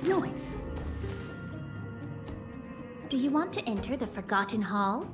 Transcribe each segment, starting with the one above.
Noise. Do you want to enter the Forgotten Hall?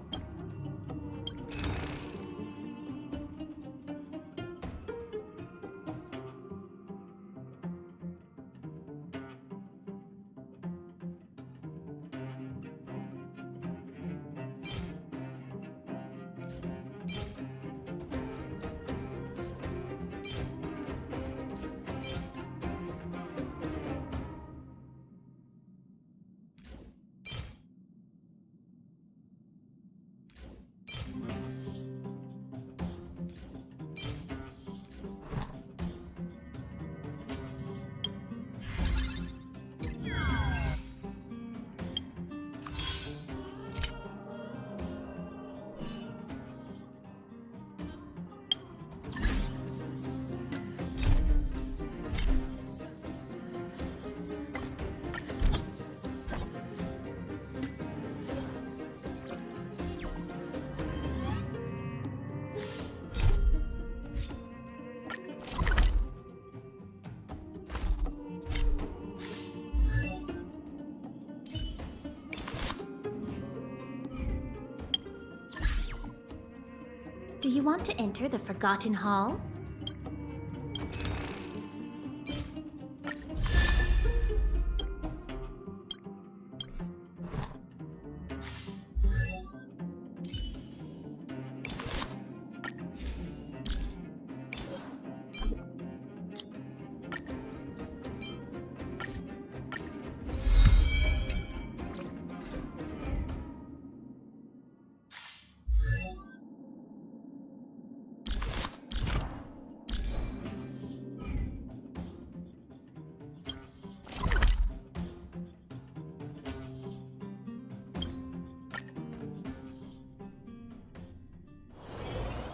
Do you want to enter the Forgotten Hall?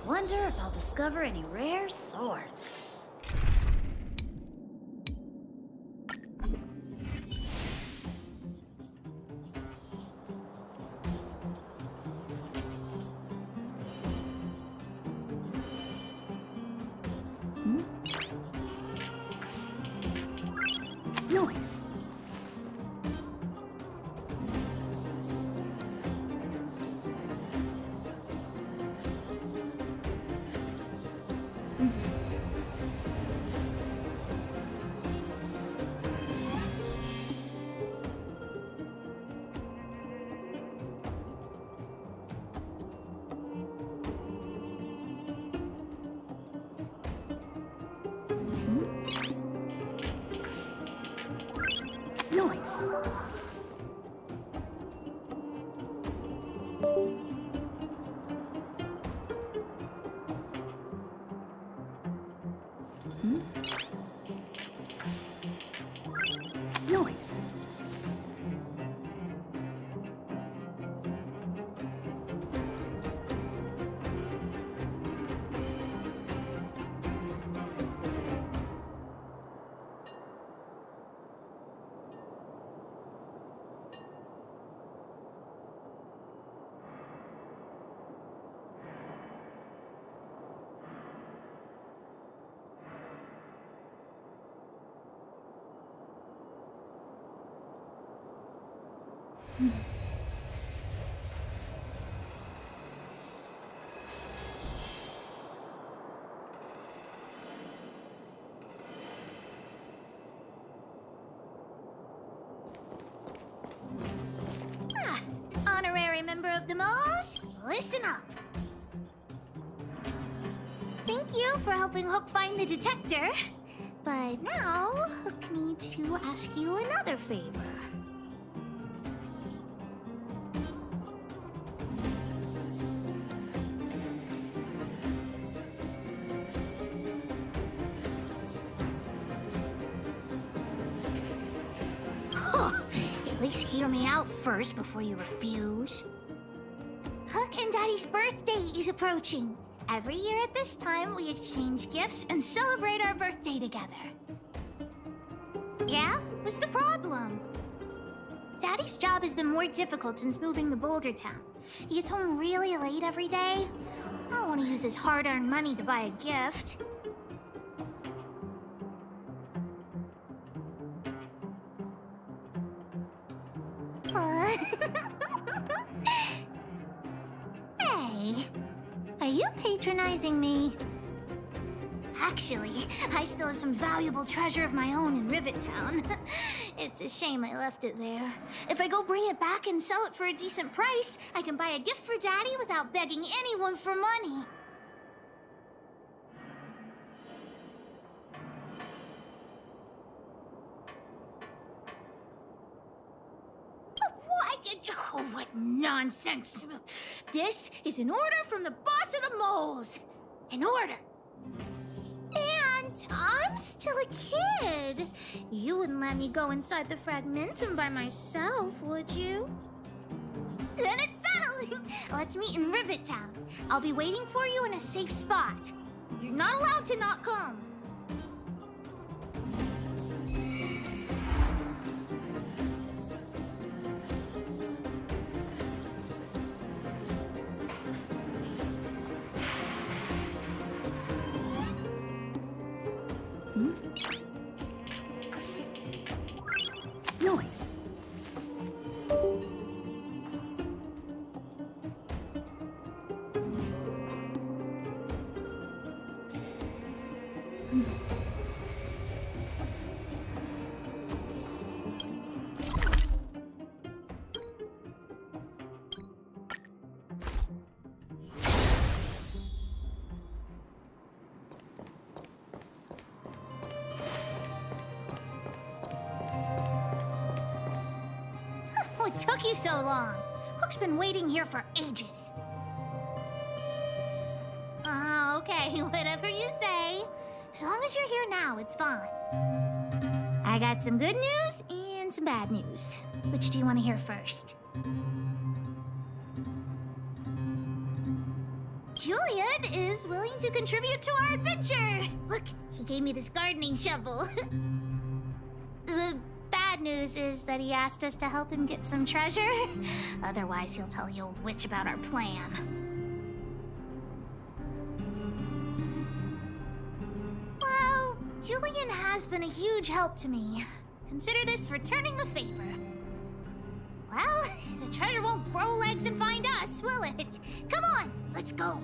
Wonder if I'll discover any rare swords. Noise. Noise. Noise. Honorary member of the Moles, listen up. Thank you for helping Hook find the detector. But now, Hook needs to ask you another favor. At least hear me out first before you refuse. Hook and Daddy's birthday is approaching. Every year at this time, we exchange gifts and celebrate our birthday together. Yeah? What's the problem? Daddy's job has been more difficult since moving to Boulder Town. He gets home really late every day. I don't want to use his hard-earned money to buy a gift. you patronizing me. Actually, I still have some valuable treasure of my own in Rivet Town. It's a shame I left it there. If I go bring it back and sell it for a decent price, I can buy a gift for Daddy without begging anyone for money. What? Oh, what nonsense. This is an order from the boss of the moles. An order. And I'm still a kid. You wouldn't let me go inside the Fragmentum by myself, would you? Then it's settled. Let's meet in Rivet Town. I'll be waiting for you in a safe spot. You're not allowed to not come. Noise. What took you so long? Hook's been waiting here for ages. Okay, whatever you say. As long as you're here now, it's fine. I got some good news and some bad news. Which do you want to hear first? Julian is willing to contribute to our adventure. Look, he gave me this gardening shovel. The bad news is that he asked us to help him get some treasure. Otherwise, he'll tell the old witch about our plan. Well, Julian has been a huge help to me. Consider this returning the favor. Well, the treasure won't grow legs and find us, will it? Come on, let's go.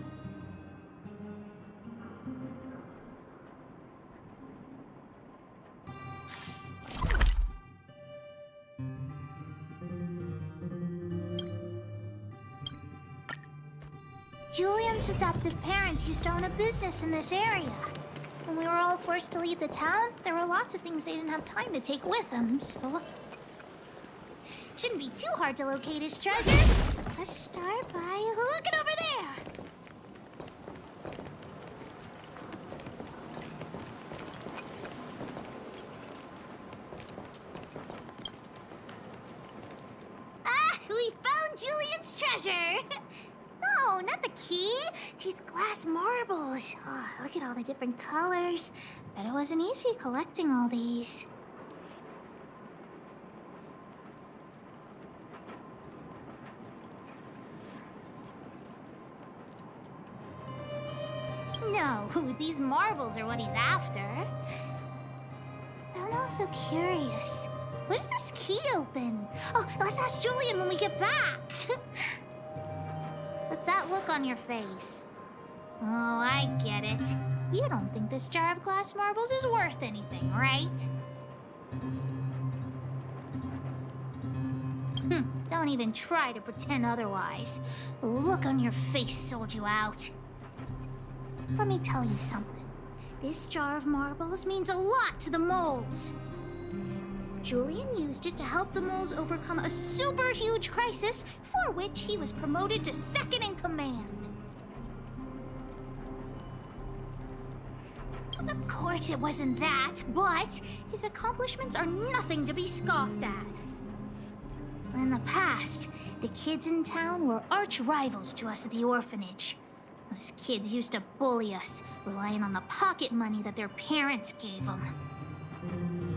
Julian's adoptive parents used to own a business in this area. When we were all forced to leave the town, there were lots of things they didn't have time to take with them, so... Shouldn't be too hard to locate his treasure. Let's start by looking over there. Ah, we found Julian's treasure. No, not the key. These glass marbles. Oh, look at all the different colors. Bet it wasn't easy collecting all these. No, these marbles are what he's after. I'm also curious. What does this key open? Oh, let's ask Julian when we get back. What's that look on your face? Oh, I get it. You don't think this jar of glass marbles is worth anything, right? Don't even try to pretend otherwise. The look on your face sold you out. Let me tell you something. This jar of marbles means a lot to the moles. Julian used it to help the moles overcome a super huge crisis for which he was promoted to second in command. Of course it wasn't that, but his accomplishments are nothing to be scoffed at. In the past, the kids in town were arch rivals to us at the orphanage. Those kids used to bully us, relying on the pocket money that their parents gave them.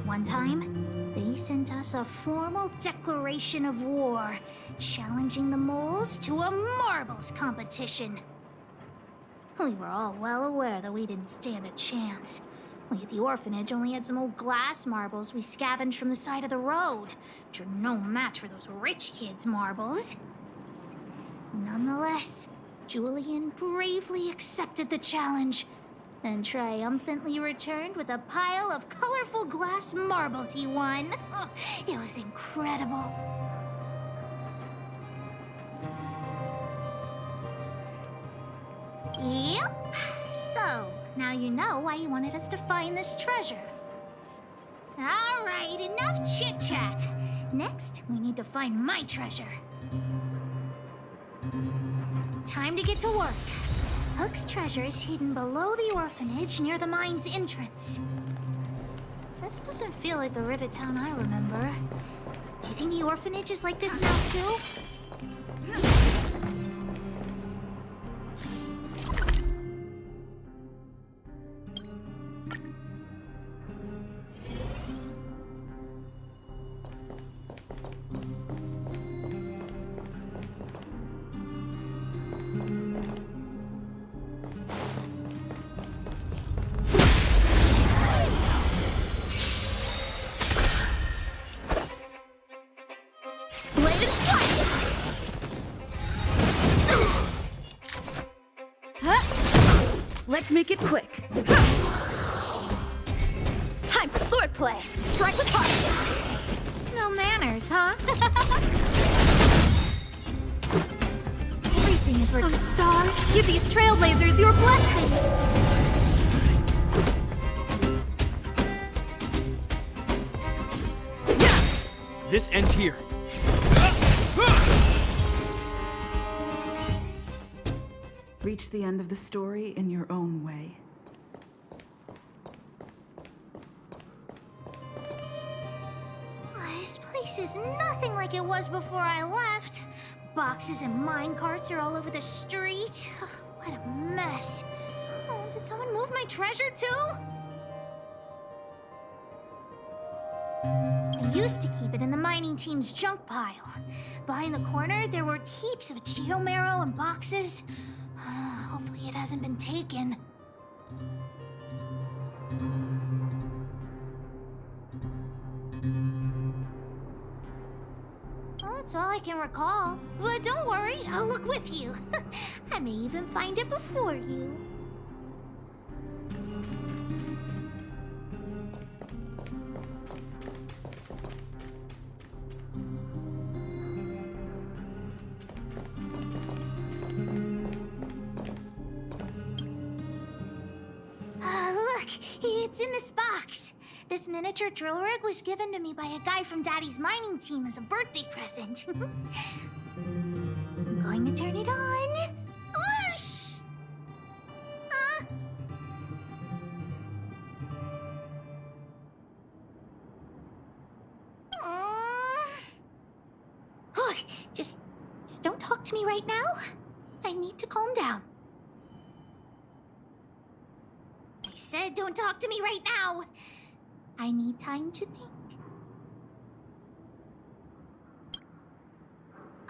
One time, they sent us a formal declaration of war, challenging the moles to a marbles competition. We were all well aware that we didn't stand a chance. We at the orphanage only had some old glass marbles we scavenged from the side of the road, which are no match for those rich kids' marbles. Nonetheless, Julian bravely accepted the challenge and triumphantly returned with a pile of colorful glass marbles he won. It was incredible. Yep. So, now you know why you wanted us to find this treasure. All right, enough chit-chat. Next, we need to find my treasure. Time to get to work. Hook's treasure is hidden below the orphanage near the mine's entrance. This doesn't feel like the Rivet Town I remember. Do you think the orphanage is like this now, too? Let's make it quick. Time for swordplay. Strike with heart. No manners, huh? Everything is worth. Oh, stars, give these trailblazers your blessing. This ends here. Reach the end of the story in your own way. This place is nothing like it was before I left. Boxes and minecarts are all over the street. What a mess. Oh, did someone move my treasure too? I used to keep it in the mining team's junk pile. Behind the corner, there were heaps of geomarrow and boxes. Hopefully it hasn't been taken. Well, that's all I can recall. But don't worry, I'll look with you. I may even find it before you. Look, it's in this box. This miniature drill rig was given to me by a guy from Daddy's mining team as a birthday present. I'm going to turn it on. Whoosh! Look, just don't talk to me right now. I need to calm down. I said don't talk to me right now. I need time to think.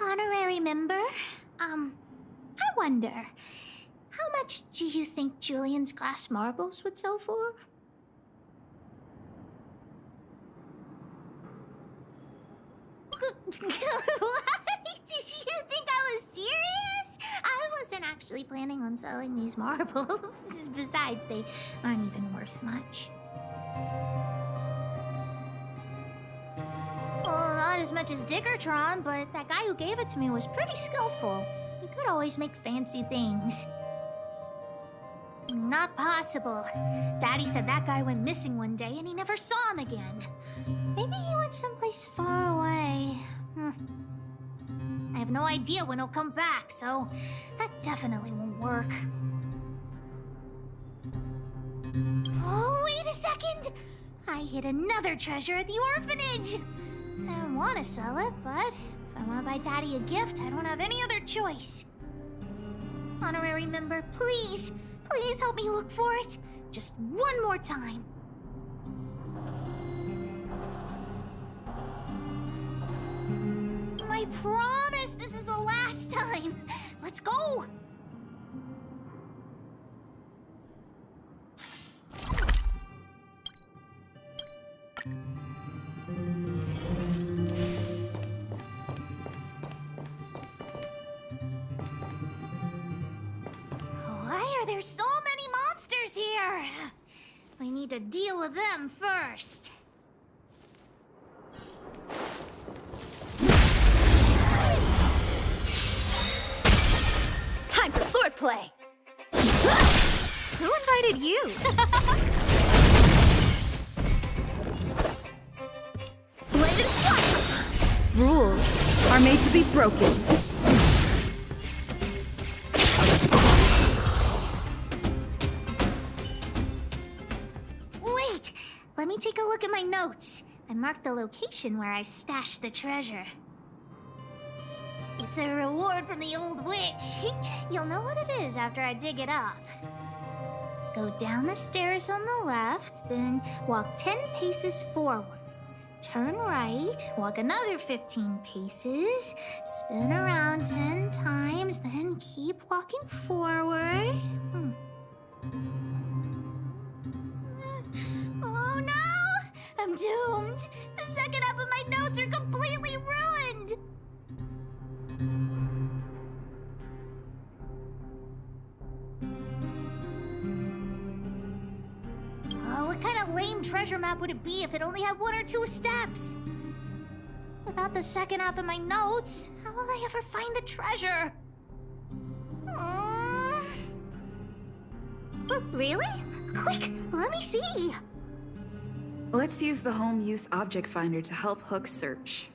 Honorary member, I wonder, how much do you think Julian's glass marbles would sell for? What? Did you think I was serious? I wasn't actually planning on selling these marbles. Besides, they aren't even worth much. Well, not as much as Diggertron, but that guy who gave it to me was pretty skillful. He could always make fancy things. Not possible. Daddy said that guy went missing one day and he never saw him again. Maybe he went someplace far away. I have no idea when he'll come back, so that definitely won't work. Oh, wait a second! I hid another treasure at the orphanage! I want to sell it, but if I want to buy Daddy a gift, I don't have any other choice. Honorary member, please, please help me look for it. Just one more time. I promise this is the last time. Let's go. there's so many monsters here. We need to deal with them first. Time for swordplay! Who invited you? Bladed fire! Rules are made to be broken. Wait! Let me take a look at my notes. I marked the location where I stashed the treasure. It's a reward from the old witch. You'll know what it is after I dig it up. Go down the stairs on the left, then walk 10 paces forward. Turn right, walk another 15 paces, spin around 10 times, then keep walking forward. Oh no! I'm doomed! The second half of my notes are completely ruined! Oh, what kind of lame treasure map would it be if it only had 1 or 2 steps? Without the second half of my notes, how will I ever find the treasure? Really? Quick, let me see. Let's use the home use object finder to help Hook search.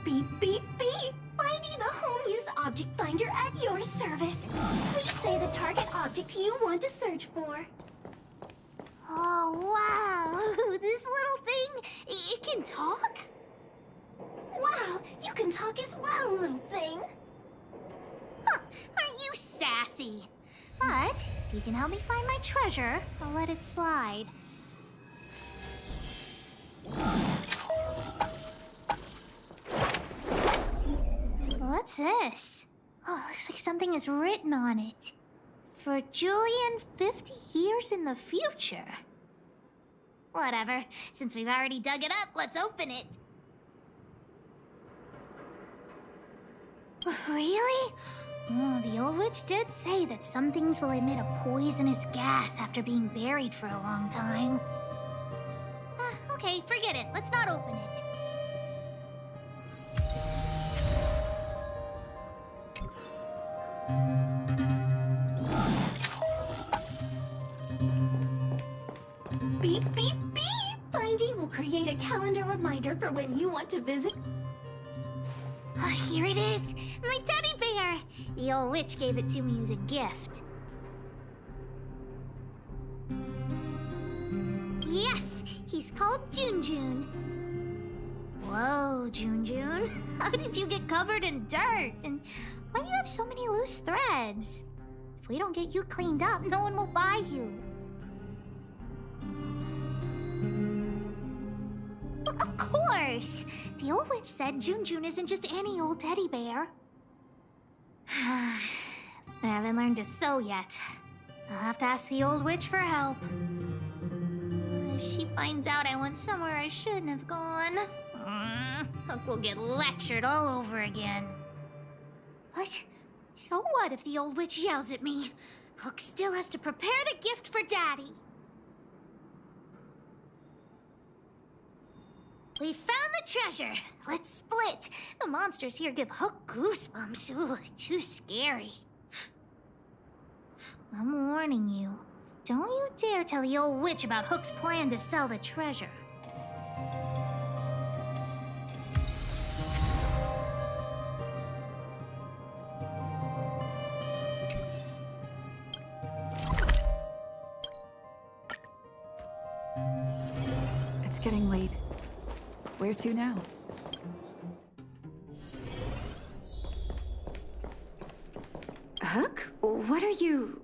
Beep, beep, beep! Finding the home use object finder at your service. Please say the target object you want to search for. Oh, wow. This little thing, it can talk? Wow, you can talk as well, little thing. Huh, aren't you sassy? But if you can help me find my treasure, I'll let it slide. What's this? Oh, looks like something is written on it. For Julian, 50 years in the future. Whatever. Since we've already dug it up, let's open it. Really? Oh, the old witch did say that some things will emit a poisonous gas after being buried for a long time. Okay, forget it. Let's not open it. Beep, beep, beep! Finding will create a calendar reminder for when you want to visit. Here it is! My teddy bear! The old witch gave it to me as a gift. Yes! He's called Junjun. Whoa, Junjun. How did you get covered in dirt? And why do you have so many loose threads? If we don't get you cleaned up, no one will buy you. Of course! The old witch said Junjun isn't just any old teddy bear. I haven't learned to sew yet. I'll have to ask the old witch for help. If she finds out I went somewhere I shouldn't have gone, Hook will get lectured all over again. But so what if the old witch yells at me? Hook still has to prepare the gift for Daddy. We found the treasure. Let's split. The monsters here give Hook goosebumps. Ooh, too scary. I'm warning you. Don't you dare tell the old witch about Hook's plan to sell the treasure. It's getting late. Where to now? Hook? What are you...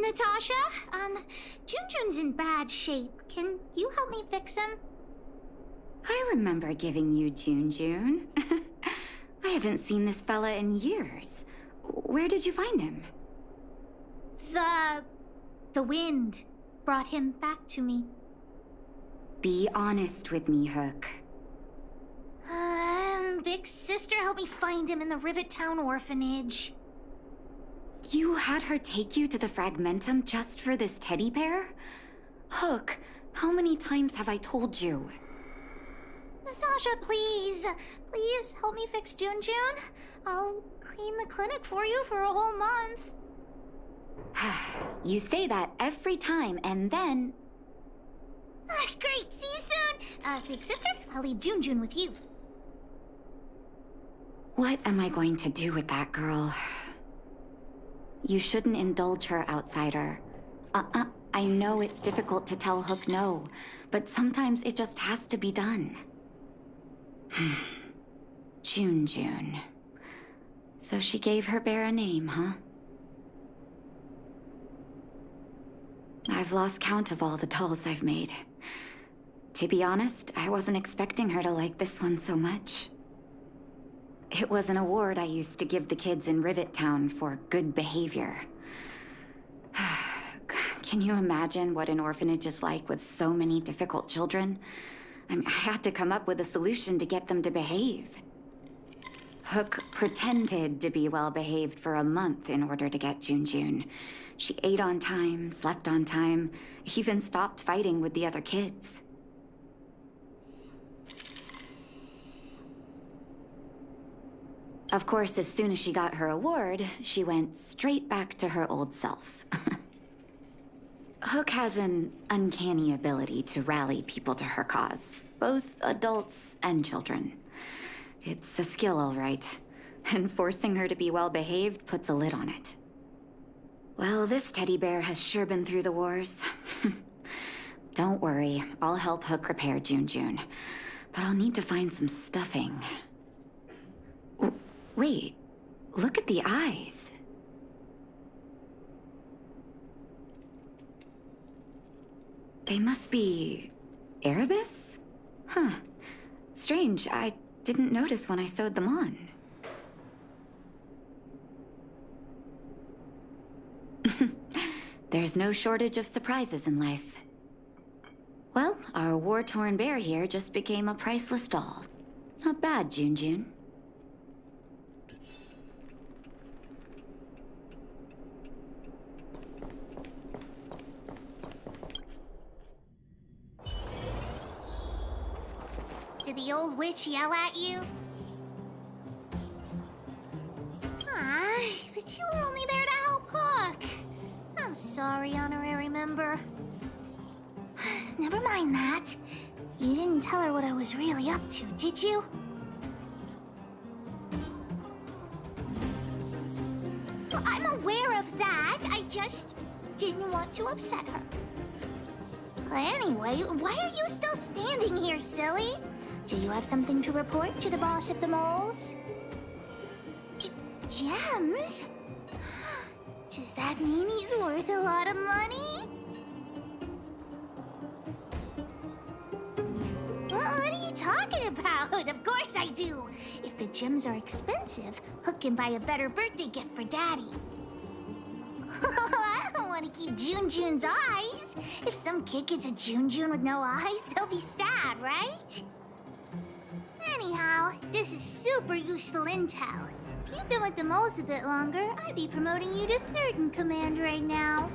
Natasha? Junjun's in bad shape. Can you help me fix him? I remember giving you Junjun. I haven't seen this fella in years. Where did you find him? The The wind brought him back to me. Be honest with me, Hook. Big sister helped me find him in the Rivet Town orphanage. You had her take you to the Fragmentum just for this teddy bear? Hook, how many times have I told you? Natasha, please. Please help me fix June. I'll clean the clinic for you for a whole month. You say that every time, and then... Great, see you soon. Big sister, I'll leave June with you. What am I going to do with that girl? You shouldn't indulge her, outsider. I know it's difficult to tell Hook no, but sometimes it just has to be done. June. So she gave her bear a name, huh? I've lost count of all the dolls I've made. To be honest, I wasn't expecting her to like this one so much. It was an award I used to give the kids in Rivet Town for good behavior. Can you imagine what an orphanage is like with so many difficult children? I had to come up with a solution to get them to behave. Hook pretended to be well-behaved for a month in order to get June. She ate on time, slept on time, even stopped fighting with the other kids. Of course, as soon as she got her award, she went straight back to her old self. Hook has an uncanny ability to rally people to her cause, both adults and children. It's a skill, all right, and forcing her to be well-behaved puts a lid on it. Well, this teddy bear has sure been through the wars. Don't worry, I'll help Hook repair June, but I'll need to find some stuffing. Wait, look at the eyes. They must be... Erebus? Huh. Strange, I didn't notice when I sewed them on. There's no shortage of surprises in life. Well, our war-torn bear here just became a priceless doll. Not bad, June. Did the old witch yell at you? But you were only there to help Hook. I'm sorry, honorary member. Never mind that. You didn't tell her what I was really up to, did you? Well, I'm aware of that. I just didn't want to upset her. Anyway, why are you still standing here, silly? Do you have something to report to the boss of the moles? Gems? Does that mean he's worth a lot of money? What are you talking about? Of course I do. If the gems are expensive, Hook can buy a better birthday gift for Daddy. I don't want to keep June's eyes. If some kid gets a June with no eyes, they'll be sad, right? Anyhow, this is super useful intel. If you'd been with the moles a bit longer, I'd be promoting you to third in command right now.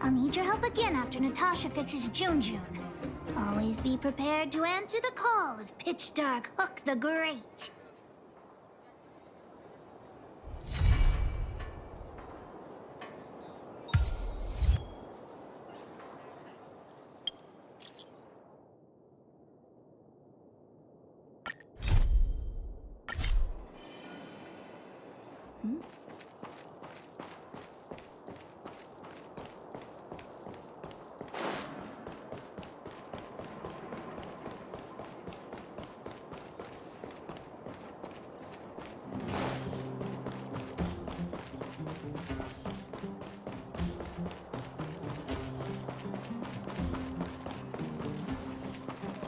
I'll need your help again after Natasha fixes June. Always be prepared to answer the call of Pitch Dark Hook the Great.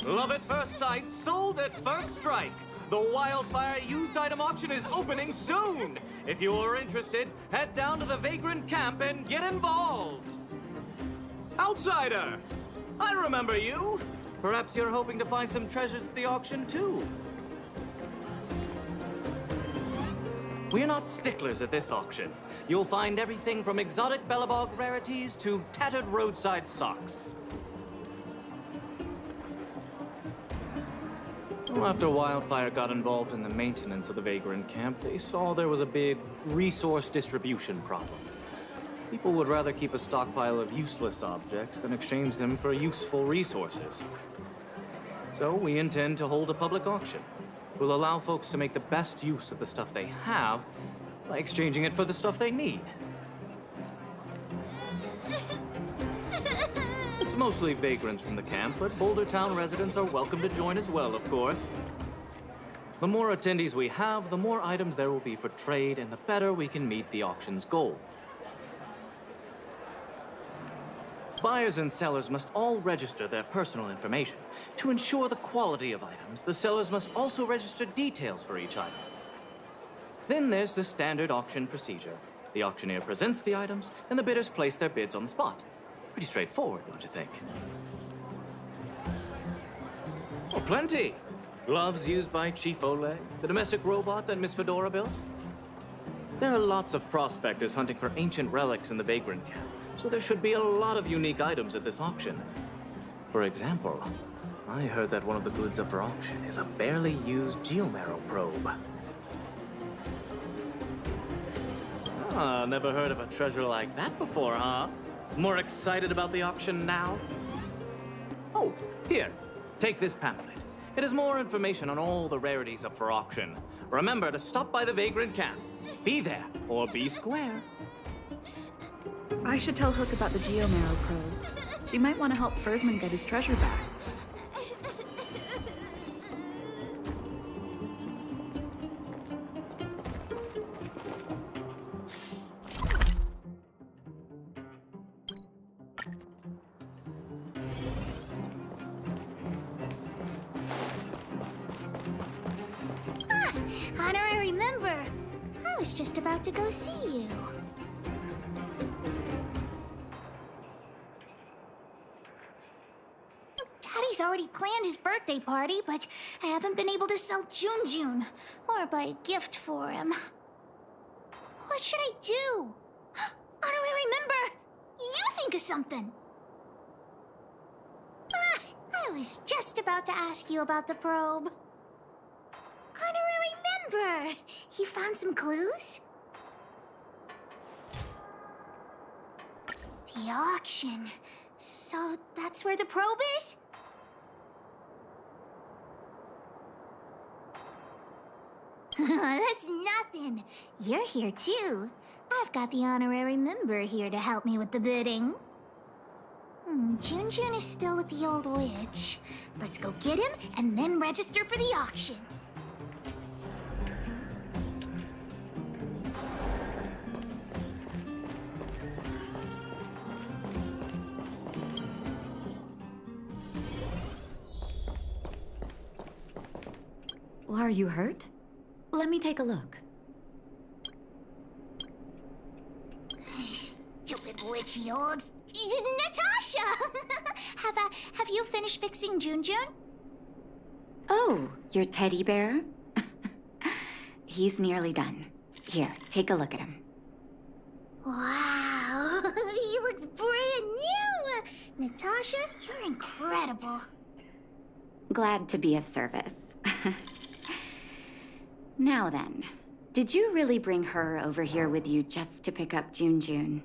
Love at first sight, sold at first strike. The Wildfire used item auction is opening soon. If you're interested, head down to the Vagrant Camp and get involved! Outsider! I remember you! Perhaps you're hoping to find some treasures at the auction, too. We're not sticklers at this auction. You'll find everything from exotic Bellabog rarities to tattered roadside socks. Well, after Wildfire got involved in the maintenance of the Vagrant Camp, they saw there was a big resource distribution problem. People would rather keep a stockpile of useless objects than exchange them for useful resources. So we intend to hold a public auction. We'll allow folks to make the best use of the stuff they have by exchanging it for the stuff they need. It's mostly vagrants from the camp, but Boulder Town residents are welcome to join as well, of course. The more attendees we have, the more items there will be for trade, and the better we can meet the auction's goal. Buyers and sellers must all register their personal information. To ensure the quality of items, the sellers must also register details for each item. Then there's the standard auction procedure. The auctioneer presents the items, and the bidders place their bids on the spot. Pretty straightforward, don't you think? Oh, plenty! Gloves used by Chief Oleg, the domestic robot that Miss Fedora built. There are lots of prospectors hunting for ancient relics in the Vagrant Camp, so there should be a lot of unique items at this auction. For example, I heard that one of the goods up for auction is a barely used geomarrow probe. Ah, never heard of a treasure like that before, huh? More excited about the auction now? Oh, here, take this pamphlet. It has more information on all the rarities up for auction. Remember to stop by the Vagrant Camp. Be there, or be square. I should tell Hook about the geomarrow probe. She might want to help Fursman get his treasure back. Honorary member. I was just about to go see you. Daddy's already planned his birthday party, but I haven't been able to sell June or buy a gift for him. What should I do? Honorary member, you think of something. I was just about to ask you about the probe. Honorary member, you found some clues? The auction. So that's where the probe is? That's nothing. You're here too. I've got the honorary member here to help me with the bidding. June is still with the old witch. Let's go get him and then register for the auction. Are you hurt? Let me take a look. Stupid witchy old... Natasha! Have you finished fixing June? Oh, your teddy bear? He's nearly done. Here, take a look at him. Wow, he looks brand new! Natasha, you're incredible. Glad to be of service. Now then, did you really bring her over here with you just to pick up June?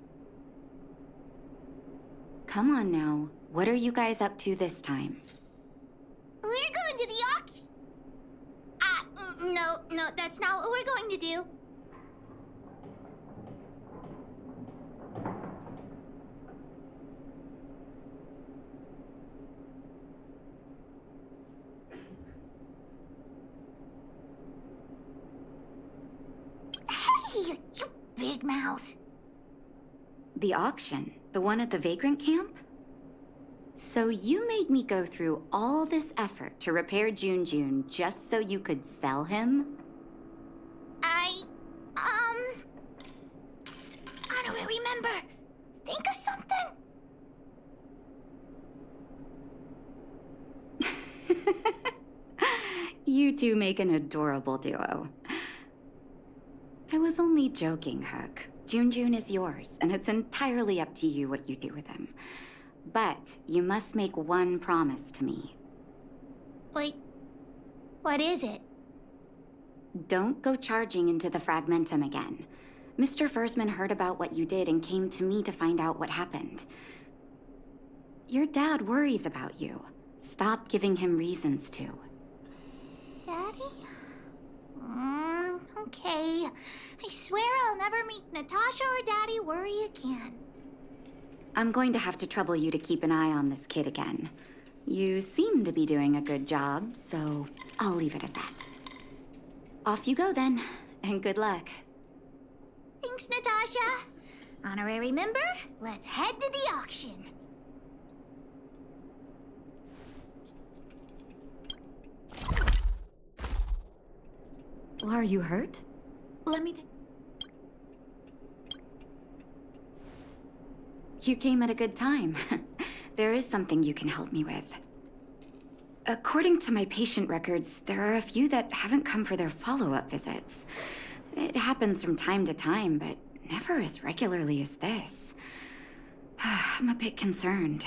Come on now, what are you guys up to this time? We're going to the auction. No, that's not what we're going to do. Hey, you big mouth. The auction? The one at the Vagrant Camp? So you made me go through all this effort to repair June just so you could sell him? do make an adorable duo. I was only joking, Hook. June is yours, and it's entirely up to you what you do with him. But you must make one promise to me. Wait, what is it? Don't go charging into the Fragmentum again. Mr. Fursman heard about what you did and came to me to find out what happened. Your dad worries about you. Stop giving him reasons to. Daddy? Okay. I swear I'll never make Natasha or Daddy worry again. I'm going to have to trouble you to keep an eye on this kid again. You seem to be doing a good job, so I'll leave it at that. Off you go then, and good luck. Thanks, Natasha. Honorary member, let's head to the auction. Are you hurt? Let me You came at a good time. There is something you can help me with. According to my patient records, there are a few that haven't come for their follow-up visits. It happens from time to time, but never as regularly as this. I'm a bit concerned.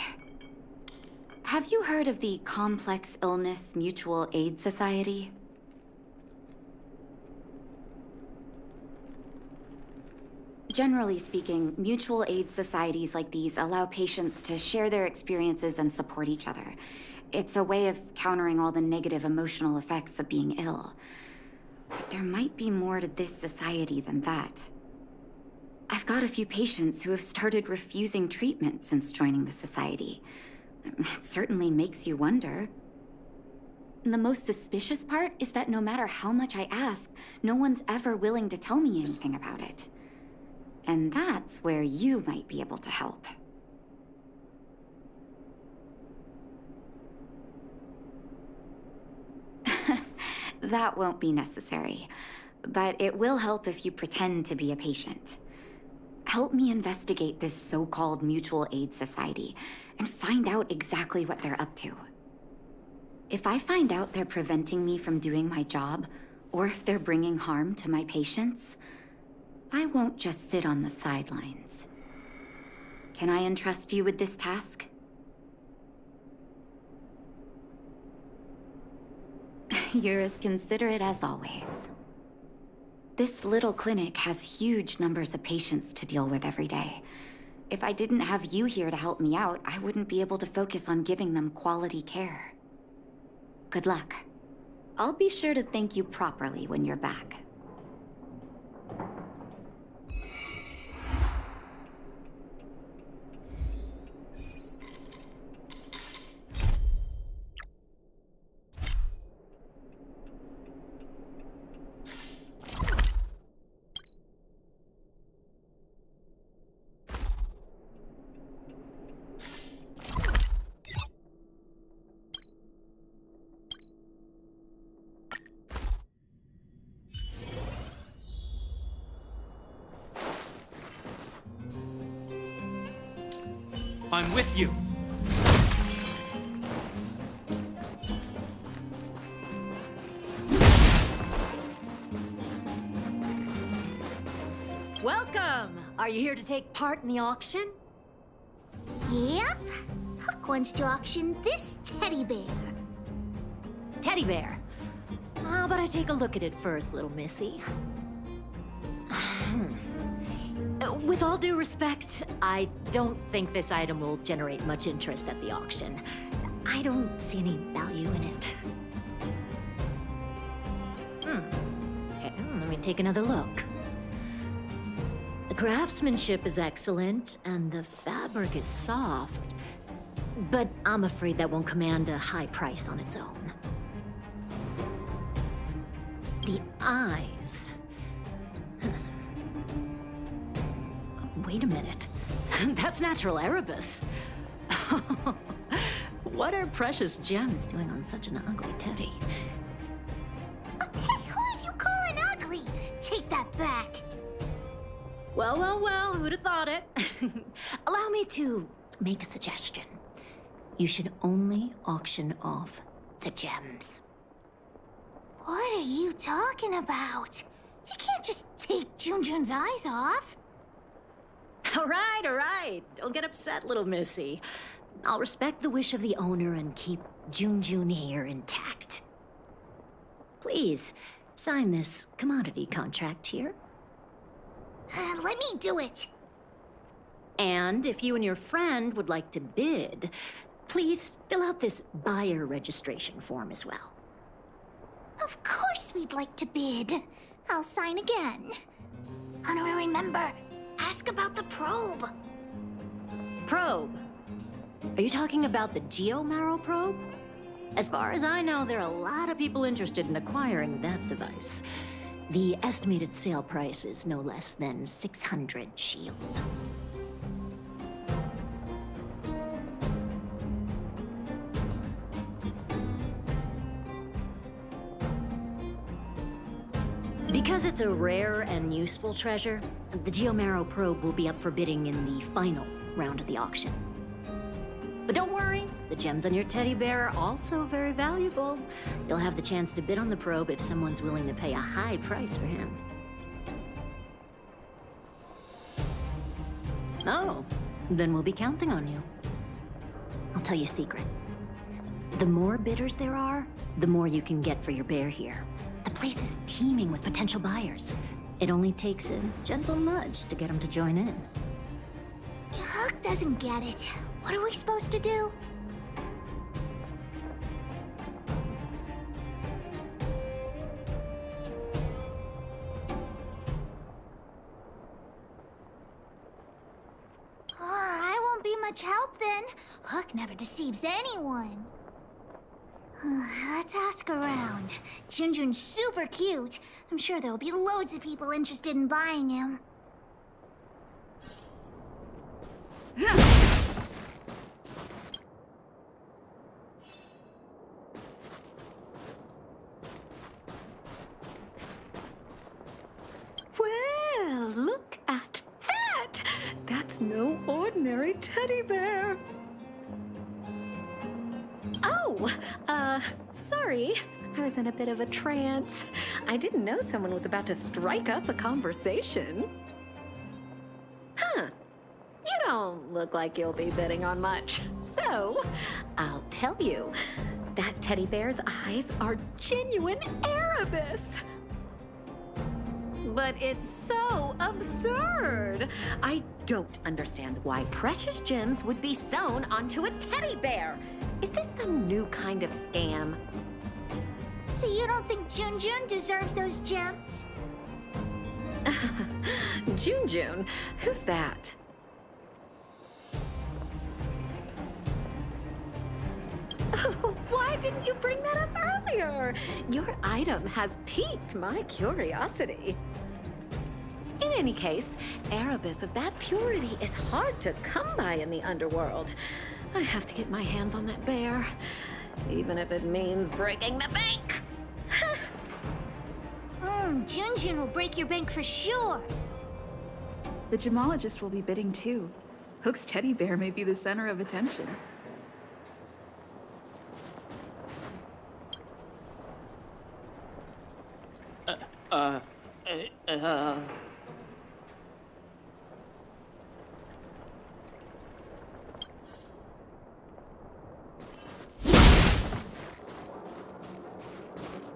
Have you heard of the Complex Illness Mutual Aid Society? Generally speaking, mutual aid societies like these allow patients to share their experiences and support each other. It's a way of countering all the negative emotional effects of being ill. But there might be more to this society than that. I've got a few patients who have started refusing treatment since joining the society. It certainly makes you wonder. And the most suspicious part is that no matter how much I ask, no one's ever willing to tell me anything about it. And that's where you might be able to help. That won't be necessary, but it will help if you pretend to be a patient. Help me investigate this so-called mutual aid society and find out exactly what they're up to. If I find out they're preventing me from doing my job, or if they're bringing harm to my patients, I won't just sit on the sidelines. Can I entrust you with this task? You're as considerate as always. This little clinic has huge numbers of patients to deal with every day. If I didn't have you here to help me out, I wouldn't be able to focus on giving them quality care. Good luck. I'll be sure to thank you properly when you're back. I'm with you. Welcome! Are you here to take part in the auction? Yep. Hook wants to auction this teddy bear. Teddy bear. How about I take a look at it first, little missy? With all due respect, I don't think this item will generate much interest at the auction. I don't see any value in it. Okay, let me take another look. The craftsmanship is excellent, and the fabric is soft, but I'm afraid that won't command a high price on its own. The eyes. Wait a minute. That's natural Erebus. What are precious gems doing on such an ugly teddy? Hey, who are you calling ugly? Take that back. Well, who'd have thought it? Allow me to make a suggestion. You should only auction off the gems. What are you talking about? You can't just take Junjun's eyes off. All right. Don't get upset, little missy. I'll respect the wish of the owner and keep Junjun here intact. Please, sign this commodity contract here. Let me do it. And if you and your friend would like to bid, please fill out this buyer registration form as well. Of course we'd like to bid. I'll sign again. Honorary member, ask about the probe. Probe? Are you talking about the geomarrow probe? As far as I know, there are a lot of people interested in acquiring that device. The estimated sale price is no less than 600 shield. Because it's a rare and useful treasure, the geomarrow probe will be up for bidding in the final round of the auction. But don't worry, the gems on your teddy bear are also very valuable. You'll have the chance to bid on the probe if someone's willing to pay a high price for him. Oh, then we'll be counting on you. I'll tell you a secret. The more bidders there are, the more you can get for your bear here. The place is teeming with potential buyers. It only takes a gentle nudge to get them to join in. Hook doesn't get it. What are we supposed to do? I won't be much help then. Hook never deceives anyone. Let's ask around. Junjun's super cute. I'm sure there'll be loads of people interested in buying him. Well, look at that! That's no ordinary teddy bear. Oh, sorry. I was in a bit of a trance. I didn't know someone was about to strike up a conversation. Huh. You don't look like you'll be bidding on much. So, I'll tell you, that teddy bear's eyes are genuine Erebus. But it's so absurd. I don't understand why precious gems would be sewn onto a teddy bear. Is this some new kind of scam? So you don't think Junjun deserves those gems? Junjun? Who's that? Why didn't you bring that up earlier? Your item has piqued my curiosity. In any case, Erebus of that purity is hard to come by in the underworld. I have to get my hands on that bear, even if it means breaking the bank. Junjun will break your bank for sure. The gemologist will be bidding too. Hook's teddy bear may be the center of attention.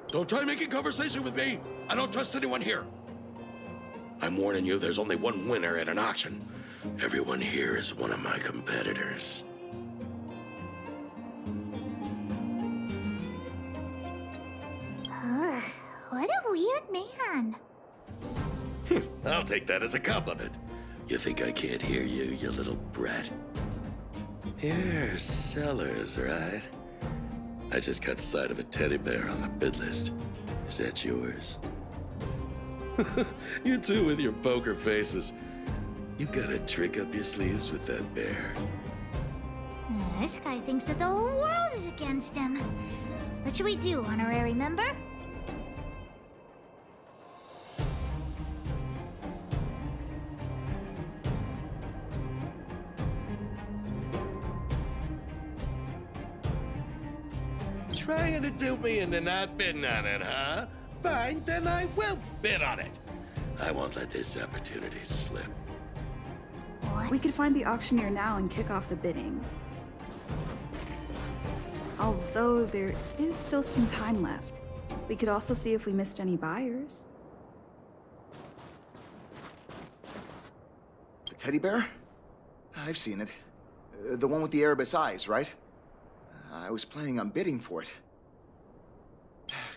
Don't try making conversation with me. I don't trust anyone here. I'm warning you, there's only one winner at an auction. Everyone here is one of my competitors. What a weird man. I'll take that as a compliment. You think I can't hear you, you little brat? You're Sellers, right? I just got sight of a teddy bear on the bid list. Is that yours? You two with your poker faces. You got a trick up your sleeves with that bear. This guy thinks that the whole world is against him. What should we do, honorary member? Trying to dupe me into not bidding on it, huh? Fine, then I will bid on it. I won't let this opportunity slip. We could find the auctioneer now and kick off the bidding. Although there is still some time left. We could also see if we missed any buyers. The teddy bear? I've seen it. The one with the Erebus eyes, right? I was planning on bidding for it.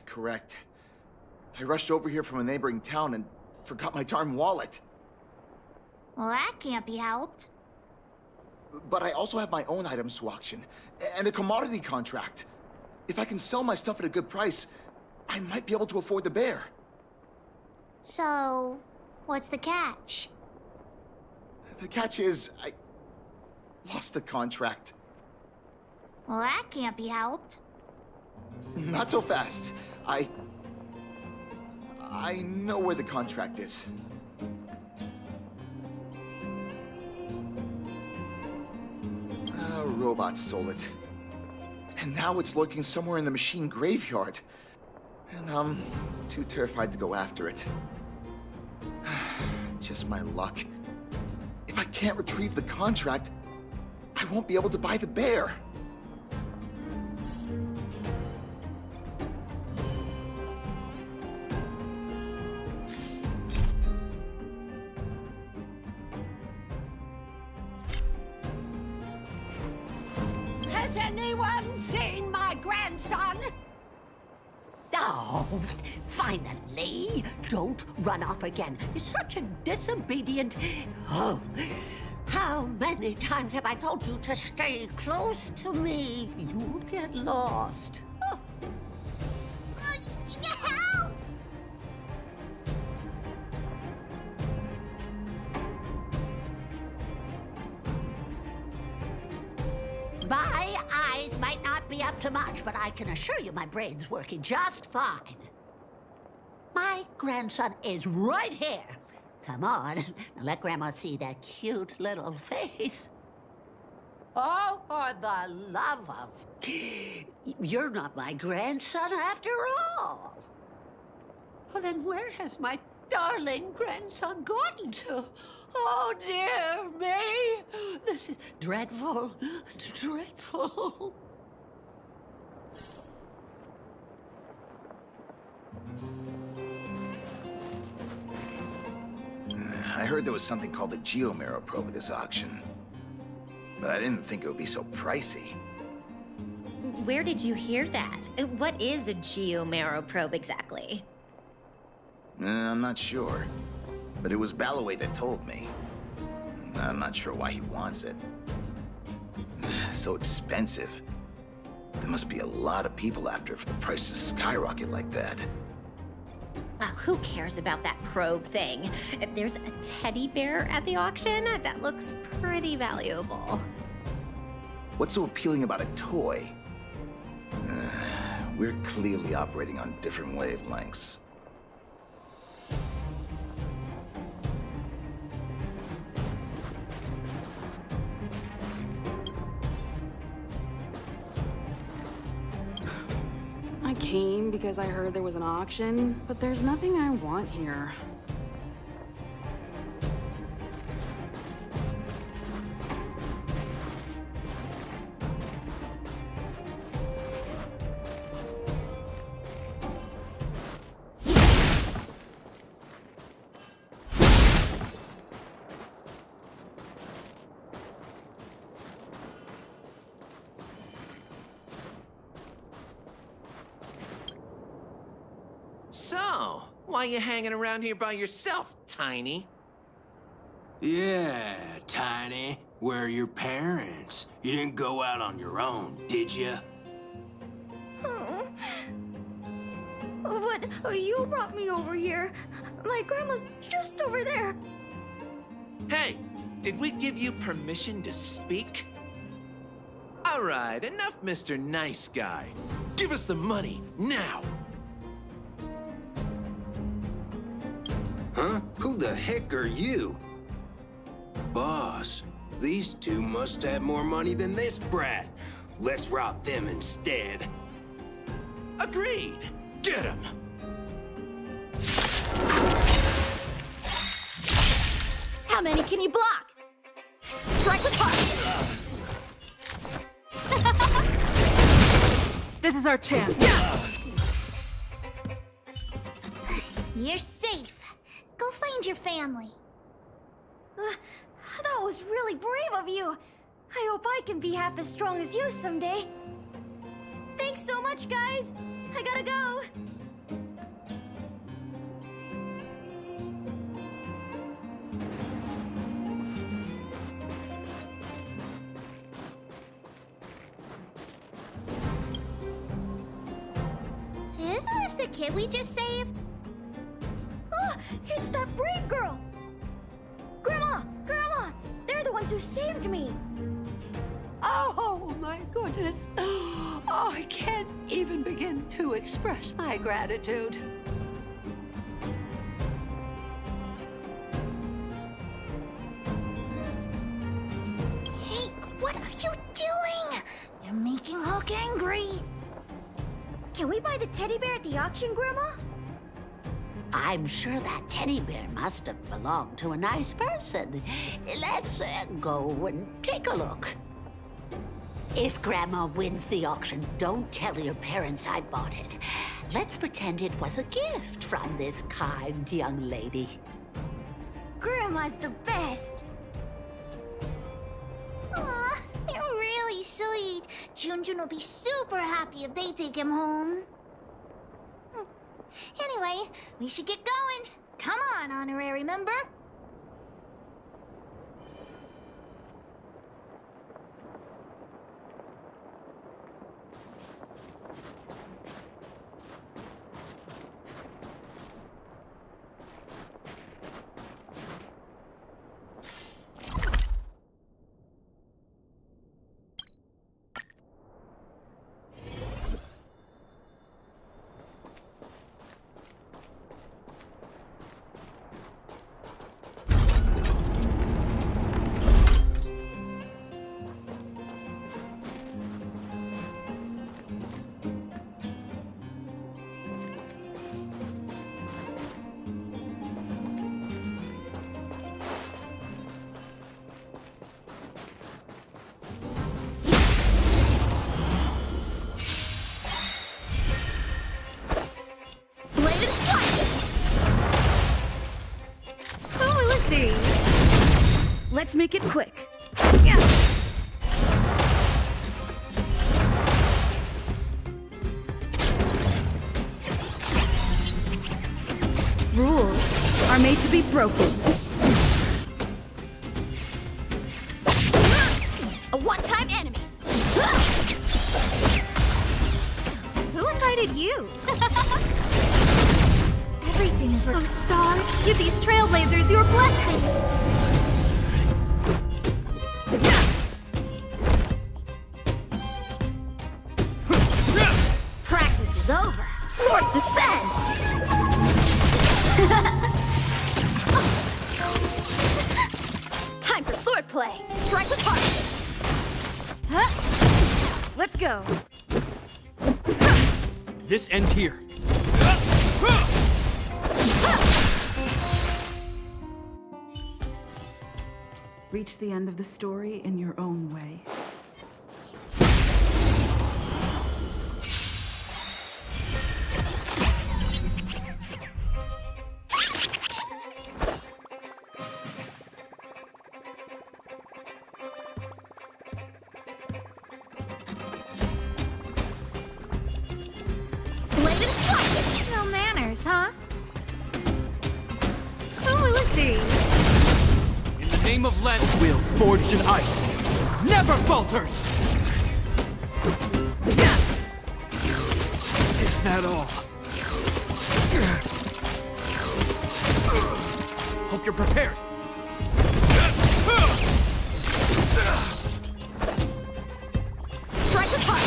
Correct. I rushed over here from a neighboring town and forgot my darn wallet. Well, that can't be helped. But I also have my own items to auction, and a commodity contract. If I can sell my stuff at a good price, I might be able to afford the bear. So, what's the catch? The catch is, I lost the contract. Well, that can't be helped. Not so fast. I know where the contract is. A robot stole it. And now it's lurking somewhere in the machine graveyard. And I'm too terrified to go after it. Just my luck. If I can't retrieve the contract, I won't be able to buy the bear. Has anyone seen my grandson? Oh, finally! Don't run off again. You're such a disobedient... Oh, how many times have I told you to stay close to me? You'll get lost. Oh. Help! My eyes might not be up to much, but I can assure you my brain's working just fine. My grandson is right here. Come on, now let Grandma see that cute little face. Oh, for the love of... You're not my grandson after all. Well, then where has my darling grandson gotten to? Oh, dear me. This is dreadful. Dreadful. I heard there was something called a geomarrow probe at this auction. But I didn't think it would be so pricey. Where did you hear that? What is a geomarrow probe exactly? I'm not sure. But it was Balloway that told me. I'm not sure why he wants it. So expensive. There must be a lot of people after it for the price to skyrocket like that. Oh, who cares about that probe thing? If there's a teddy bear at the auction, that looks pretty valuable. What's so appealing about a toy? We're clearly operating on different wavelengths. I came because I heard there was an auction, but there's nothing I want here. So, why you hanging around here by yourself, Tiny? Yeah, Tiny. Where are your parents? You didn't go out on your own, did you? But you brought me over here. My grandma's just over there. Hey, did we give you permission to speak? All right, enough, Mr. Nice Guy. Give us the money, now! Huh? Who the heck are you? Boss, these two must have more money than this brat. Let's rob them instead. Agreed. Get him! How many can you block? Strike with heart. This is our chance. You're safe. Go find your family. That was really brave of you. I hope I can be half as strong as you someday. Thanks so much, guys. I gotta go. Isn't this the kid we just saved? Oh, it's that brave girl. Grandma! They're the ones who saved me. Oh, my goodness. Oh, I can't even begin to express my gratitude. Hey, what are you doing? You're making Hook angry. Can we buy the teddy bear at the auction, Grandma? I'm sure that teddy bear must have belonged to a nice person. Let's go and take a look. If Grandma wins the auction, don't tell your parents I bought it. Let's pretend it was a gift from this kind young lady. Grandma's the best. Aw, you're really sweet. Junjun will be super happy if they take him home. Anyway, we should get going. Come on, honorary member. Let's make it quick. Rules are made to be broken. A one-time enemy. Who invited you? Everything is oh, stars. Give these trailblazers your blessing. Practice is over. Swords descend. Time for swordplay. Strike with heart. Huh? Let's go. This ends here. Reach the end of the story in your own way. No manners, huh? Who is he? In the name of Len, will forged in ice never falters! Is that all? Hope you're prepared. Strike with heart.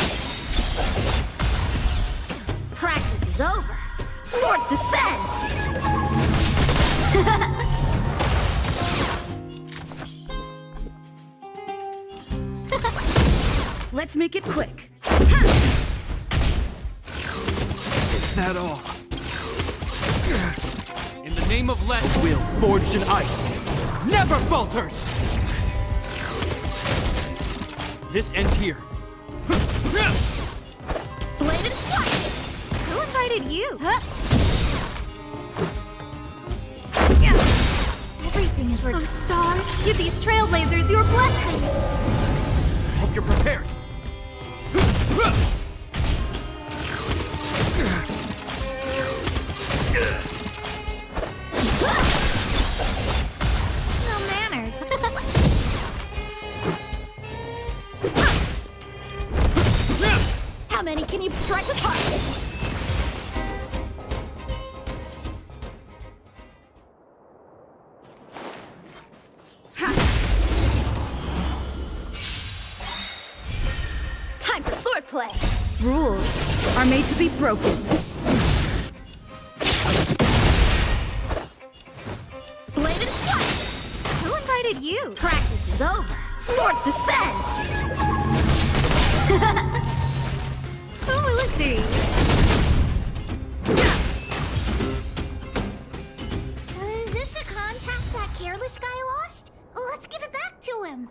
Practice is over. Swords descend. Let's make it quick. that all? In the name of Let, will forged in ice never falters! This ends here. Bladed flash! Who invited you? Everything is working. Oh, stars, give these trailblazers your blessing. Hope you're prepared. No manners. How many can you strike apart? Time for swordplay. Rules are made to be broken. Bladed flash! Who invited you? Practice is over. Swords descend. Who will it be? Is this a contact that careless guy lost? Let's give it back to him.